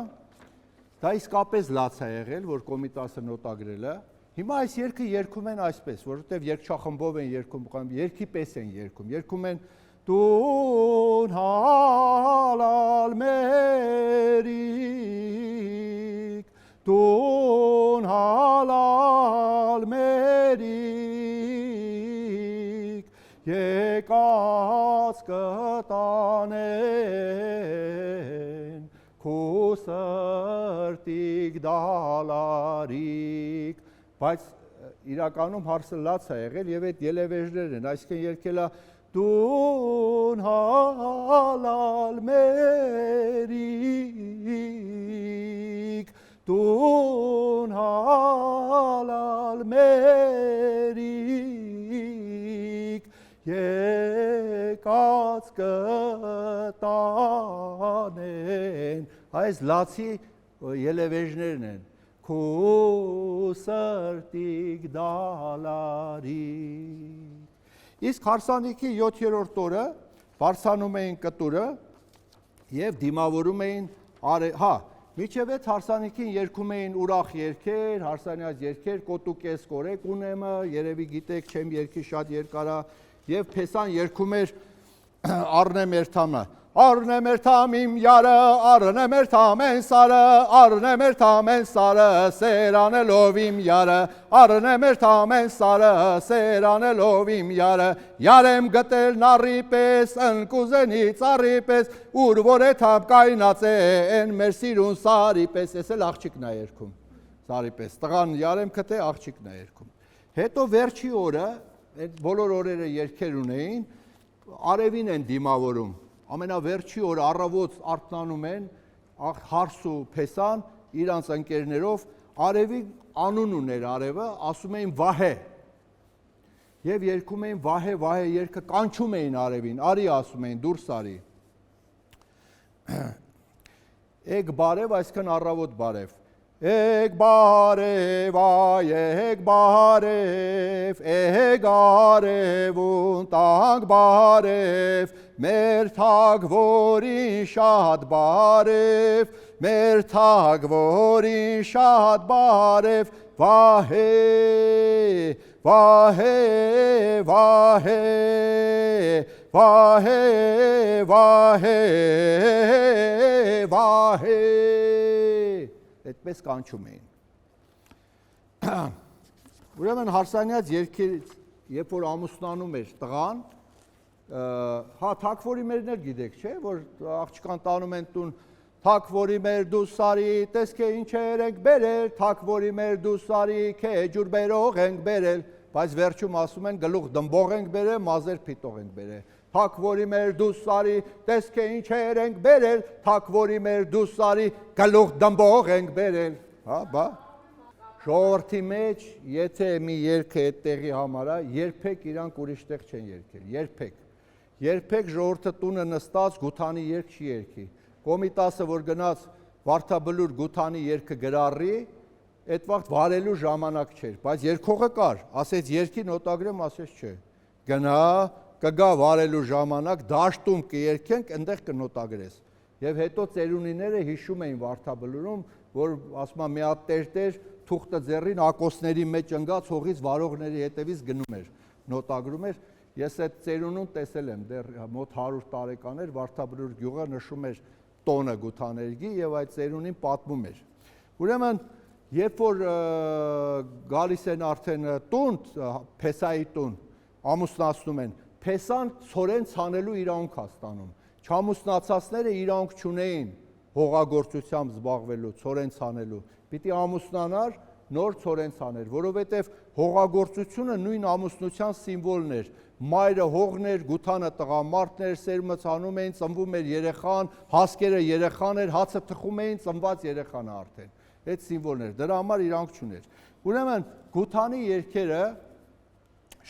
դա իսկապես լաց է եղել, որ Կոմիտասը նոտագրել է, հիմա այս երգը երգում են այսպես, որովհետև երգչախմբով են երգում, երգի պես են երգում են Տուն հալալ մերիկ, Տուն հալալ մերիկ, եկած կտանեն, քու սրտիկ դալարիկ, բայց իրականում հարսը լաց է եղել եւ այդ ելևեժներն են, այսինքն երգել է Տուն հալալ մերիկ, Տուն հալալ մերիկ, եկած կտանեն, այս լացի ելևեժներն են, քու սրտիկ դալարիկ։ Իսկ հարսանիքի 7-րդ օրը բարձանում էին կտուրը եւ դիմավորում էին միջև այդ հարսանիքին երգում էին ուրախ երգեր, հարսանյաց երգեր, կոտուկես կորեք ունեմը, երևի գիտեք, չեմ երգի շատ երկար է եւ փեսան երգում էր առնեմ երթամը Առնեմ երթամ իմ յարը, առնեմ երթամ են սարը, առնեմ երթամ են սարը, սերանելով իմ յարը, առնեմ երթամ են սարը, սերանելով իմ յարը, յարեմ գտել նարի պես, ընկուզենի ծառի պես, ուր որ եթամ կայնած են մեր սիրուն սարի պես, ես էլ աղջիկն է երգում, սարի պես, տղան յարեմ կտե աղջիկն է երգում։ Հետո վերջի օրը, այդ բոլոր օրերը երգեր ունեին, արևին են դիմավորում, ամենավերջի օր առավոտ արթնանում են հարս ու փեսան իրանց ընկերներով արևի անուն ուներ արևը ասում էին վահե եւ երգում էին վահե վահե երգը կանչում էին արևին արի ասում էին դուրս արի եկ բարև այսքան առավոտ բարև եկ բարև եկ բարև եկ արևուն տանք բարև մեր թագվորին շատ բարև, մեր թագվորին շատ բարև, վահե, վահե, վահե, վահե, վահե, վահե, այդպես կանչում էին։ Ուրեմն հարսանյաց երգից, երբ որ ամուսնանում էր տղան, հա թակվորի մերներ գիտեք, չէ, որ աղջկան տանում են տուն, թակվորի մեր դուսարի, տեսք է ինչեր ենք բերել, թակվորի մեր դուսարի, քե ջուր բերող ենք բերել, բայց վերջում ասում են գլուխ դմբող ենք բերել, մազեր փիտող ենք բերել, թակվորի մեր դուսարի, տեսք է ինչեր ենք բերել, թակվորի մեր դուսարի, գլուխ դմբող ենք բերել, հա, բա։ Ժողովրդի մեջ, եթե մի երգը այդ տեղի համար է, երբեք իրանք ուրիշ տեղ չեն երգել, երբեք։ Երբեք ժողովրդը տունը նստած գութանի երգ չի երգի։ Կոմիտասը, որ գնաց Վարդաբլուր գութանի երգը գրառի, այդ վաղտ վարելու ժամանակ չէր, բայց երգողը կար, ասեց երգի նոտագրեմ, ասեց չէ։ Գնա, կգա վարելու ժամանակ, դաշտում կերգենք, այնտեղ կնոտագրես։ Եվ հետո ծերունիները հիշում էին Վարդաբլուրում, որ ասում եմ մի հատ տեր թուղթը ձեռին ակոսների մեջ ընկած հողից վարողների հետևից գնում էր, նոտագրում էր։ Ես այդ ծերունուն տեսել եմ, դեռ մոտ 100 տարեկան էր, Վարդաբլուր գյուղը նշում էր տոնը գութաներգի եւ այդ ծերունին պատմում էր։ Ուրեմն, երբ որ գալիս են արդեն տուն, փեսայի տուն, ամուսնացնում են, փեսան ցորեն ցանելու իրավունք է ստանում։ Չամուսնացածները իրավունք չունեին հողագործությամբ զբաղվելու, ցորեն ցանելու։ Պիտի ամուսնանար, նոր ցորեն ցաներ, որովհետև հողագործությունը նույն ամուսնության սիմվոլն էր։ Մայրը հողն էր, գութանը տղամարդն էր, սերմը ցանում էին, ծնվում էր երեխան, հասկերը երեխան էր, հացը թխում էին, ծնված երեխան է արդեն։ Այդ սիմվոլն էր, դրա համար իրանք չուներ։ Ուրեմն գութանի երգերը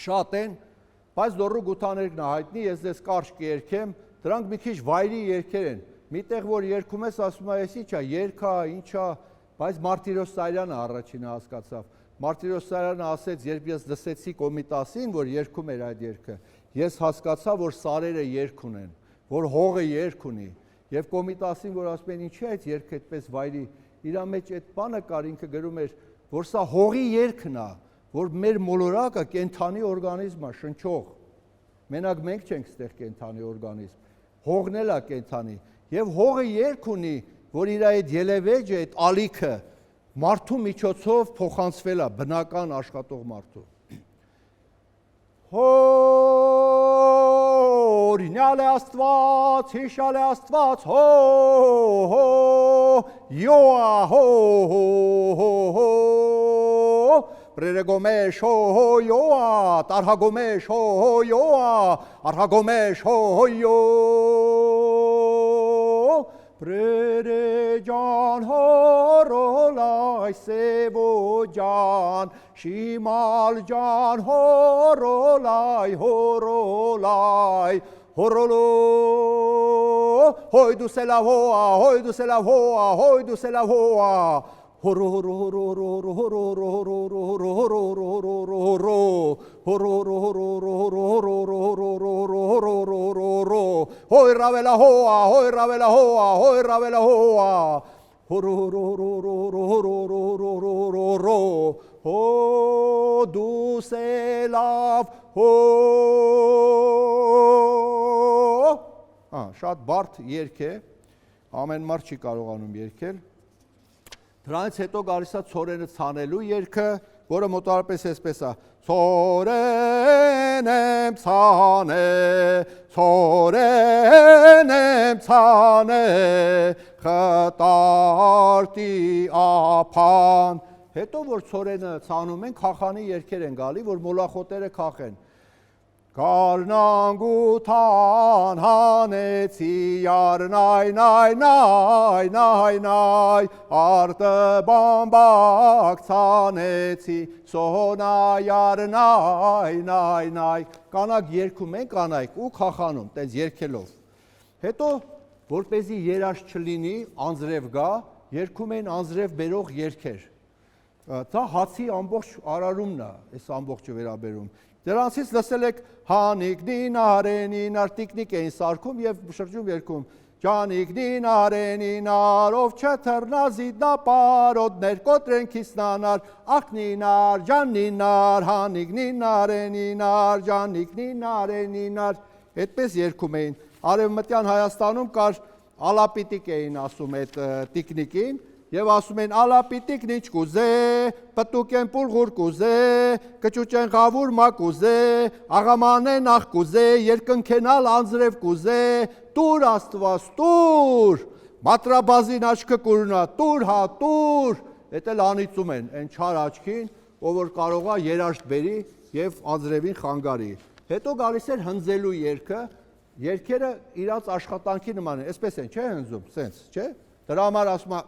շատ են, բայց լոռու գութաներն է հայտնի, ես ձեզ կարճ կերգեմ, դրանք մի քիչ վայրի երգեր են։ Միտեղ որ երգում ես, ասում ես, ի՞նչ է, երգա, ինչ է, բայց Մարտիրոս Սարյանը առաջինը հասկացավ։ Մարտիրոս Սարյանը ասեց, երբ ես լսեցի Կոմիտասին, որ երգում էր այդ երգը, ես հասկացա, որ սարերը երգ ունեն, որ հողը երգ ունի։ Եվ Կոմիտասին, որ ասում են, ինչի՞ այդ երգը այդպես վայրի, իր մեջ այդ բանը կար, ինքը գրում էր, որ սա հողի երգն է, որ մեր մոլորակը կենդանի օրգանիզմ է, շնչող։ Մենակ մենք չենք ստեղ կենդանի օրգանիզմ, հողն էլ է կենդանի։ Եվ հողը երգ ունի, որ իր այդ ելևեջը, այդ ալիքը մարդու միջոցով փոխանցվել է բնական աշխատող մարդու։ Օրինյալ է Աստված, հիշալ է Աստված, հո, յոա, հո, պրերեգոմեշ, հո, յոա, տարհագոմեշ, հո, յոա, արհագոմեշ, հո, յո, Prere can horolay sevo can, şimal can horolay horolay, horolo, hoydu selavoa, hoydu selavoa, hoydu selavoa. Horo horo horo horo horo horo horo horo horo hoi ravela hoa hoi ravela hoa hoi ravela hoa horo horo horo ho du selav ho շատ բարդ երգ է ամեն մարդ չի կարողանում երգել Դրանից հետո գալիս է ցորենը ցանելու երգը, որը մոտավորապես այսպես է. Ցորեն եմ ցանե, ցորեն եմ ցանե, խտարտի ափան։ Հետո որ ցորենը ցանում են, քախանի երգեր են գալի, որ մոլախոտերը քախեն։ Կարնանգութան հանեցի արնայ նայ նայ նայ նայ արտը բամբակ ցանեցի սոնայ արնայ նայ նայ կանակ երգում են կանայք ու քախանում տենց երգելով հետո որպեսզի երաշ չլինի անձրև գա երգում են անձրև բերող երգեր դա հացի ամբողջ արարումն է այս ամբողջը վերաբերում Դրանցից լսել եք հանիկ դինարենին արտիկնիկ էին սարքում եւ շրջում երկում Ջանիկնին արենինար, ով չթռնազիտնա պարոդներ, կոտրեն քիսնանար, աղքնինար, ջաննինար, հանիկնին արենինար, ջանիկնին արենինար, այդպես երգում էին, արևմտյան Հայաստանում կար ալապիտիկ էին ասում այդ տիկնիկին, և ասում են ալապիտիկն ինչ կուզե, պտուկ են պուլղուր կուզե, կճուճեն խավուր մա կուզե, աղամանեն աղ կուզե, երկնքենալ անձրև կուզե, տուր աստված, տուր, մատրաբազին աչքը կուրնա, տուր հա, տուր, էդ էլ անիծում են, են չար աչքին, ով որ կարողա երաշտ բերի և անձրևին խանգարի։ Հետո գալիս էր հնձելու երգը, երգերը իրաց աշխատանքի նման են, այսպես են, չէ հնձում, սենց, չէ, դրա համար ասում է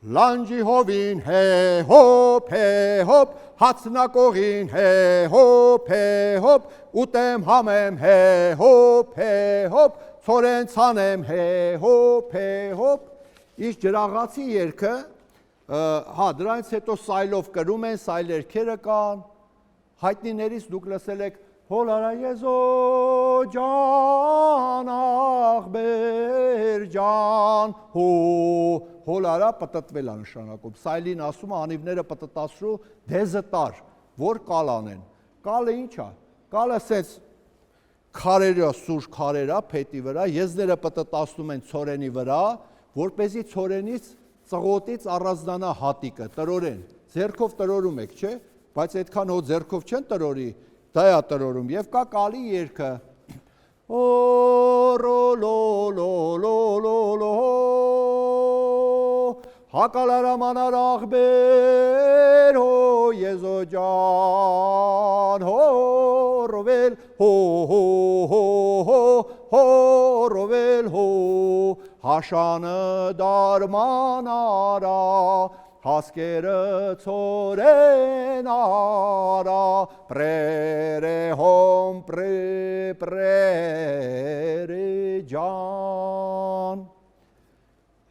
լանջի հովին հոպ, հացնակողին հոպ, ուտեմ համեմ հոպ, ցորեն ցանեմ հոպ, իշ ջրաղացի երգը, հա, դրանից հետո սայլով կրում են, սայլ երգերը կան, հայտնիներից դուք լսել եք հոլարա եզո ջան, աղբեր ջան, հոլարա պտտվել է նշանակում, սայլին ասում է անիվները պտտասրու դեզը տար, որ կալ անեն, կալը ինչ է, կալը սենց քարերա, սուր քարերա, փետի վրա, եզները պտտասնում են ցորենի վրա, որպեսզի ցորենից ծղոտից առանձնանա հատիկը, տրորեն, ձեռքով տրորում եք, չէ, բայց այդքան հո ձեռքով չեն տրորի, դա է տրորում և կա կալի երգը հակալարամանար աղբեր եզո ջան հորովել հորովել հաշանը դարմանարա հասկերը ցորեն արա, պրերը հոմ պրերը ջան։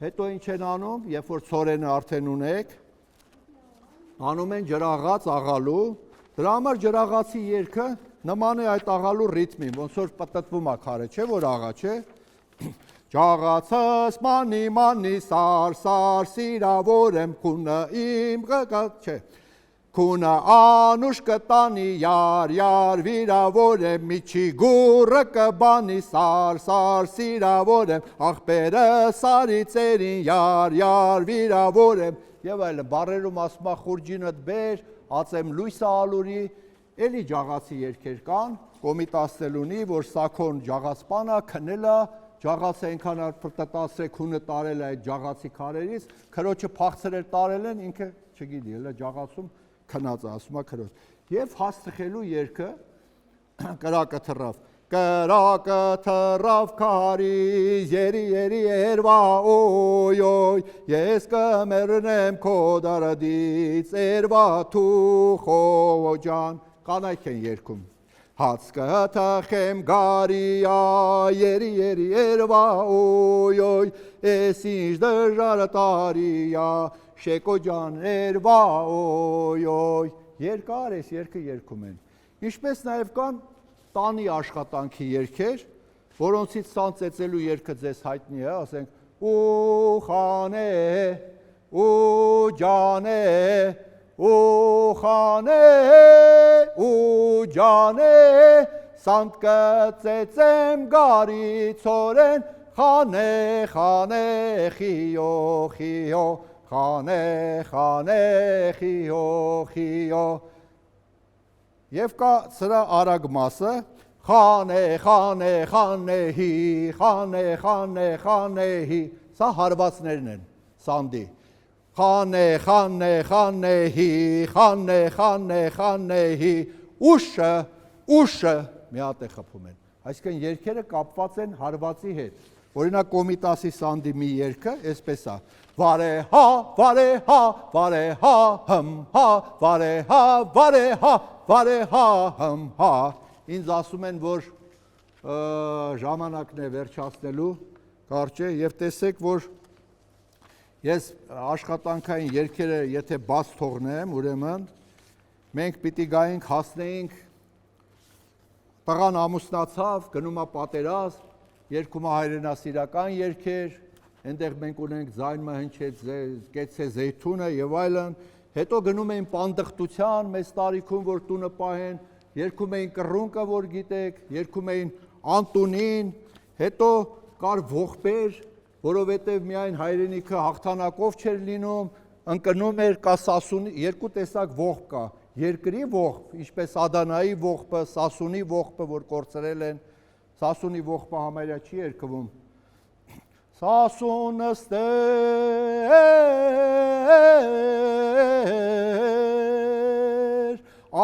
Հետո ինչ են անում, երբ որ ցորենը արդեն ունեք, անում են ջրաղաց աղալու, դրա համար ջրաղացի երգը նման է այդ աղալու ռիթմին, ոնց որ պտտվում է քարը, չէ որ աղա, չէ։ Ջաղացս մանի սար սիրավոր եմ քունը իմ գգատ չէ քունը անուշ կտանի յար վիրավոր եմ միջի գուրը կբանի սար սիրավոր եմ աղբերը սարի ծերին յար վիրավոր եմ եւ այլն բառերում ասում է խուրջինդ բեր ածեմ լույսը ալուրի էլի ջաղացի երգեր կան կոմիտասելունի որ սակոն ջաղացպանա քնելա ջաղացը այնքան պտտասրե քունը տարել է այդ ջաղացի քարերից, քրոջը փախցրել տարել են, ինքը չգիտի, հələ ջաղացում քնած է, ասում է քրոջ։ Եվ հասցխելու երգը կրակը թռավ քարի, երի երվա օյ, ես կմեռնեմ քո դարդից, երվա թու խոջան, կանայք են երգում։ Հաց կթխեմ գարիա, երի երվա օյ, ես ինչ դժար տարիա, շեկո ջան երվա օյ, երկար ես երկը երգում են։ Ինչպես նաև կան տանի աշխատանքի երգեր, որոնցից սանծեցելու երգը ձեզ հայտնի է, ասենք ու խանե, ու ջանե, ու խանե, ու ջանե, սանտ կծեցեմ գարի ցորեն, խանե, խիյո, խանե, խիյո, և կա սրա արագ մասը, խանե, հի, սա հարվածներն են, սանդի, խանե, հի, ուշը, մի հատ է խփում են, այսինքն երգերը կապված են հարվածի հետ, օրինակ Կոմիտասի սանդի մի երգը, այսպես է, վարեհա, հմ հա, վարեհա, հմ հա, ինձ ասում են, որ ժամանակն է վերջացնելու, կարճ է, և տեսեք, որ ես աշխատանքային երգերը, եթե բաց թողնեմ, ուրեմն, մենք պիտի գայինք, հասնեինք, տղան ամուսնացավ, գնում է պատերազմ, երկում հայրենասիրական երգեր, այնտեղ մենք ունենք ձայնը հնչեց կեցե զեյթունը եւ այլն, հետո գնում էին պանդխտության մեծ տարիքում, որ տունը պահեն, երգում էին կռունկը, որ գիտեք, երգում էին Անտունին, հետո կար ողբեր, որովհետև միայն հայրենիքը հաղթանակով չէր լինում, ընկնում էր կա Սասունի, երկու տեսակ ողբ կա, երկրի ողբ, ինչպես Ադանայի ողբը, Սասունի ողբը, որ կորցրել են, Սասունի ողբը համարյա չի երգվում, Սասունը ստեր,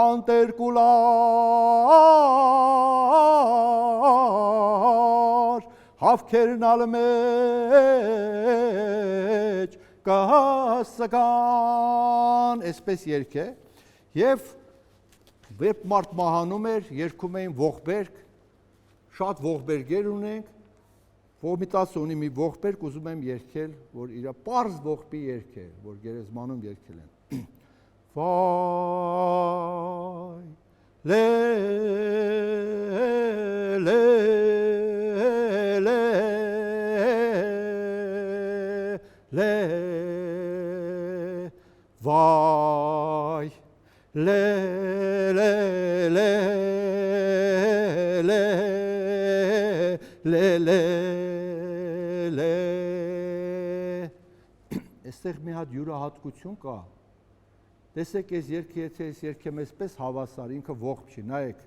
անտերկուլար, հավքերն ալ մեջ կհասական, այսպես երգ է, և երբ մարդ մահանում էր, երգում էին ողբերգ, շատ ողբերգեր ունենք, Կոմիտասը ունի մի ողբերգ, ուզում եմ երգել, որ իր պարզ ողբի երգ է, որ գերեզմանում երգել են։ Վայ, վայ, Այստեղ մի հատ յուրահատկություն կա, տեսեք ես երգը, եթե ես երգեմ այսպես հավասար, ինքը ողբ չի, նայեք,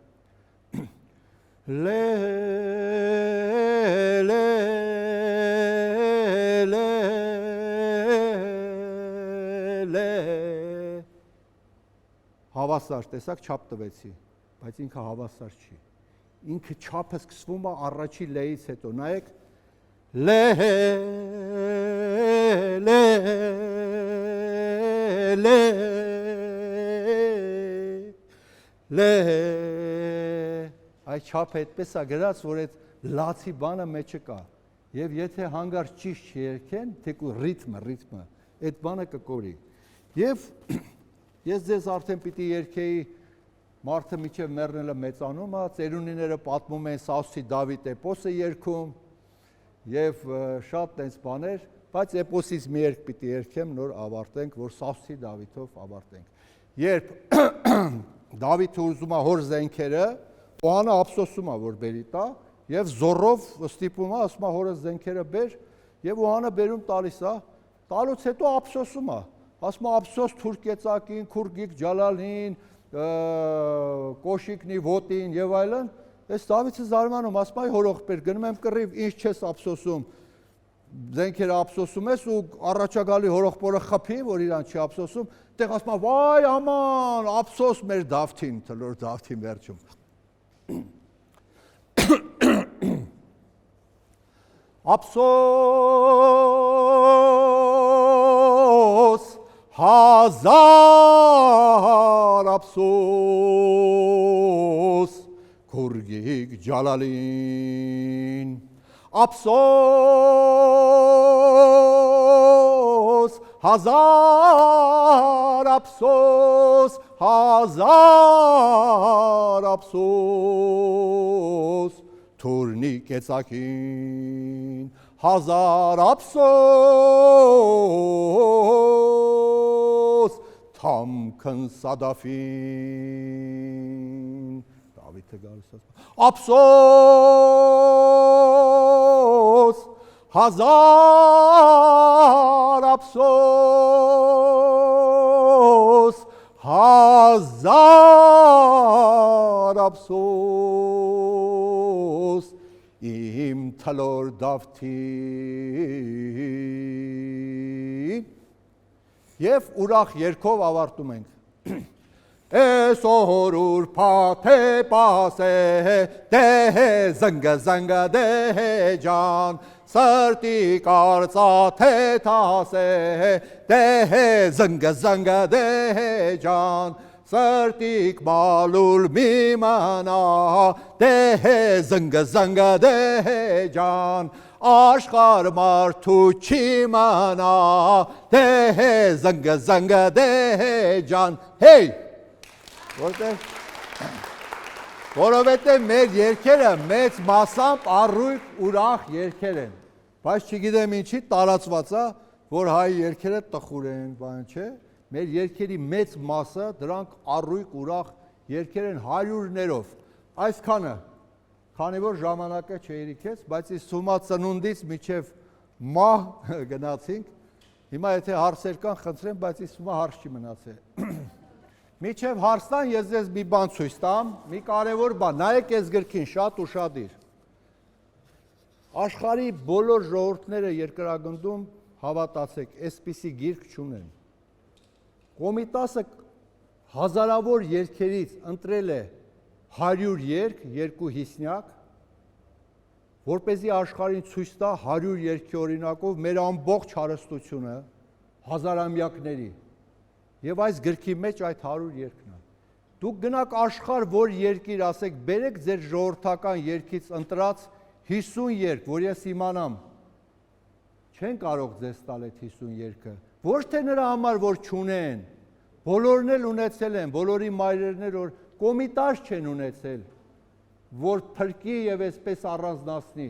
հավասար, տեսակ չապ տվեցի, բայց ինքը հավասար չի, ինքը չապը սկսվում է առաջի լեից հետո, նայեք, Այ չապը այդպես է գրած, որ այդ լացի բանը մեջը կա, և եթե հանգար ճիշտ չերքեն, թեկու ռիթմը, այդ բանը կկորի, և ես ձեզ արդեն պիտի երգեի մարդը միջև մեռնելը մեծանում է, ծերունիները պատմում են Սասի Դավիթ էպոսը երգում և շատ տենց բաներ, բայց էպոսից մի երգ պիտի երգեմ, նոր ավարտենք, որ Սասի Դավիթով ավարտենք։ Երբ Դավիթը ուզում է հոր զենքերը, Օհանը ափսոսում է, որ բերի տա, և զորով ստիպում է, ասում է հորը զենքերը բեր, և Օհանը բերում տալիս է, տալուց հետո ափսոսում է, ասում է ափսոս թուրքեցակին, քուրգիկ ջալալին, կոշիկնի ոտին և այլն, ես Դավիթը զարմանում, ասում այ հորողբեր, գնում եմ կռիվ, ինչ չես ափսոսում, զենքերը ափսոսում ես ու առաջագալի հորողբորը խփի, որ իրան չի ափսոսում, տեղ ասում է, վայ աման, ափսոս մեր Դավթին, թլոր Դավթի վերջում։ Ափսոս, հազար ափսոս, քուրգիկ ջալալին, ափսոս, հազար ափսոս, հազար ափսոս, թուրնի կեցակին, հազար ափսոս, թամքն Սադաֆին, Դավիթը գալիս ափսոս, հազար ափսոս, հազար ափսոս, իմ թլոր Դավթին, և ուրախ երգով ավարտում ենք։ Այսօր ուրբաթ է պասե, դեհե զնգը դեհե ջան, սրտի կարծաթ է թասե, դեհե զնգը դեհե ջան, սրտիկ մալուլ մի մանա, դեհե զնգը դեհե ջան, աշխար մարդու չի մանա, դեհե զնգը դեհե ջան, հեյ, որտեղ Որովհետև մեր երգերը մեծ մասամբ առույգ ուրախ երգեր են, բայց չգիտեմ ինչի տարածված է, որ հայ երգերը տխուր են, բան չէ, մեր երգերի մեծ մասը դրանք առույգ ուրախ երգեր են հարյուրներով, այսքանը, քանի որ ժամանակը չերիքեց, բայց ես սումա ծնունդից միջև մահ գնացինք, հիմա եթե հարցեր կան խնդրեմ, բայց ես սումա հարց չի մնացել։ Միջև հարցան ես ձեզ մի բան ցույց տամ, մի կարևոր բան, նայեք այս գրքին շատ ուշադիր։ Աշխարհի բոլոր ժողովուրդները երկրագնդում հավատացեք, այսպիսի գիրք չունեն։ Կոմիտասը հազարավոր երգերից ընտրել է 100 երգ, 250, որպեսզի աշխարհին ցույց տա 100 երգի օրինակով մեր ամբողջ հարստությունը հազարամյակների։ Եվ այս գրքի մեջ այդ 100 երգն է։ Դուք գնաք աշխարհ, որ երկիր ասեք, բերեք ձեր ժողովրդական երգից ընտրած 50 երգ, որ ես իմանամ, չեն կարող ձեզ տալ այդ 50 երգը։ Ոչ թե նրա համար, որ չունեն, բոլորն էլ ունեցել են, բոլորի մայրերն էլ որ կոմիտաժ չեն ունեցել, որ փրկի եւ այսպես առանձնացնի։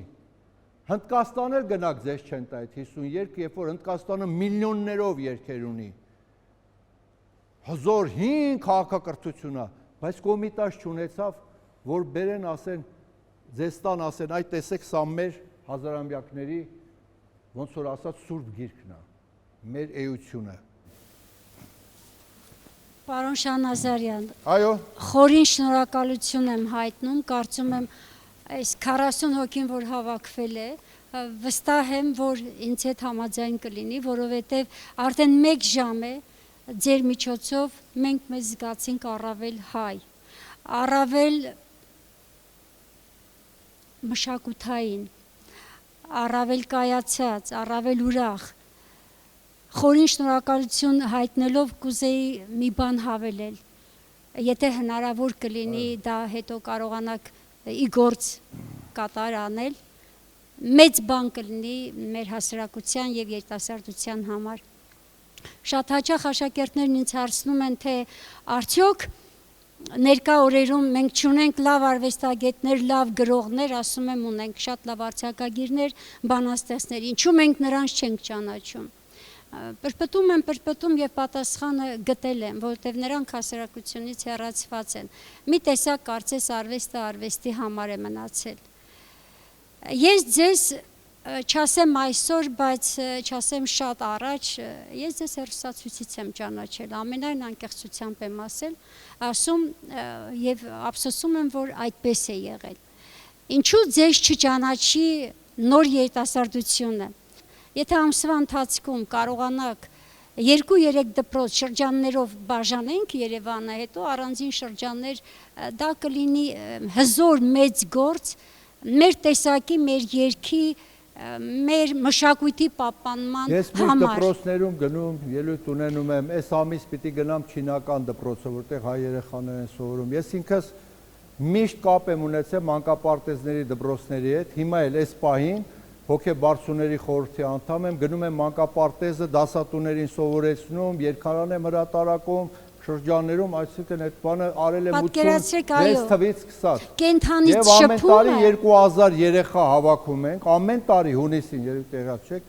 Հնդկաստան էլ գնաք ձեզ չեն տա այդ 50 երգ, երբ որ Հնդկաստանը միլիոններով երգեր ունի։ Հզոր հին քաղաքակրթություն է, բայց կոմիտաժ չունեցավ, որ բերեն ասեն, ձեզ տան ասեն, այ տեսեք, սա մեր հազարամյակների, ոնց որ ասած, սուրբ գիրքն է, մեր էությունը։ Պարոն Շահնազարյան, այո, խորին շնորհակալություն եմ հայտնում, կարծում եմ այս 40 հոգին, որ հավաքվել է, վստահ եմ, որ ինձ հետ համաձայն կլինի, որովհետև արդեն 1 ժամ է, ձեր միջոցով մենք մեզ զգացինք առավել հայ, առավել մշակութային, առավել կայացած, առավել ուրախ, խորին շնորհակալություն հայտնելով կուզեի մի բան հավելել, եթե հնարավոր կլինի դա հետո կարողանաք ի գործ կատար անել, մեծ բան կլինի մեր հասարակության և երիտասարդության համար։ Շատ հաճախ աշակերտներն ինձ հարցնում են, թե արդյոք ներկա օրերում մենք չունենք լավ արվեստագետներ, լավ գրողներ, ասում եմ ունենք շատ լավ արձակագիրներ, բանաստեղծներ, ինչու մենք նրանց չենք ճանաչում։ Պրպտում և պատասխանը գտել եմ, որովհետև նրանք հասարակությունից հեռացված են։ Մի տեսակ կարծես արվեստը արվեստի համար է մնացել։ Ես ձեզ չասեմ այսօր, բայց չասեմ շատ առաջ, ես ձեզ հեռուստացույցից եմ ճանաչել, ամենայն անկեղծությամբ եմ ասում և ափսոսում եմ, որ այդպես է եղել։ Ինչու ձեզ չճանաչի նոր երիտասարդությունը։ Եթե ամսվա ընթացքում կարողանաք 2-3 դպրոց շրջաններով բաժանենք Երևանը, հետո առանձին շրջաններ, դա կլինի հզոր մեծ գործ մեր տեսակի, մեր երգի, մեր մշակույթի պահպանման համար։ Ես միշտ դպրոցներում գնում, ելույթ ունենում եմ, այս ամիս պիտի գնամ չինական դպրոցը, որտեղ հայ երեխաներ են սովորում։ Ես ինքս միշտ կապ եմ ունեցել մանկապարտեզների դպրոցների հետ, հիմա էլ այս պահին հոգեբարձուների խորհրդի անդամ եմ, գնում եմ մանկապարտեզը, դասատուներին սովորեցնում, երգարան եմ հրատարակում, շրջաններում, այսինքն այդ բանը արել եմ 86 թվից 20։ Կենթանից շփում է։ Եվ ամեն տարի 2000 երեխա հավաքում ենք, ամեն տարի հունիսին, երբ տեղած չեք,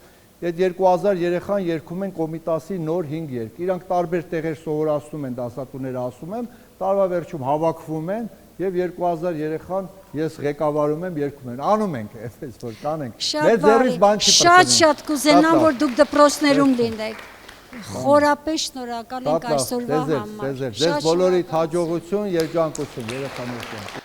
այդ 2000 երեխան երգում են Կոմիտասի նոր 5 երգ։ Իրանք տարբեր տեղեր սովորացնում են, դասատուները ասում եմ, տարվա վերջում հավաքվում են և 2000 երեխան ես ղեկավարում եմ, երգում են, անում ենք, այսպես որ կանենք, մեր ձեռից բան չի պրծնում։ Շատ կուզենամ, որ դուք դպրոցներում լինեք, խորապես շնորհակալ ենք այսօրվա համար։ Ձեզ բոլորիդ հաջողություն, երջանկություն, երեխաներության։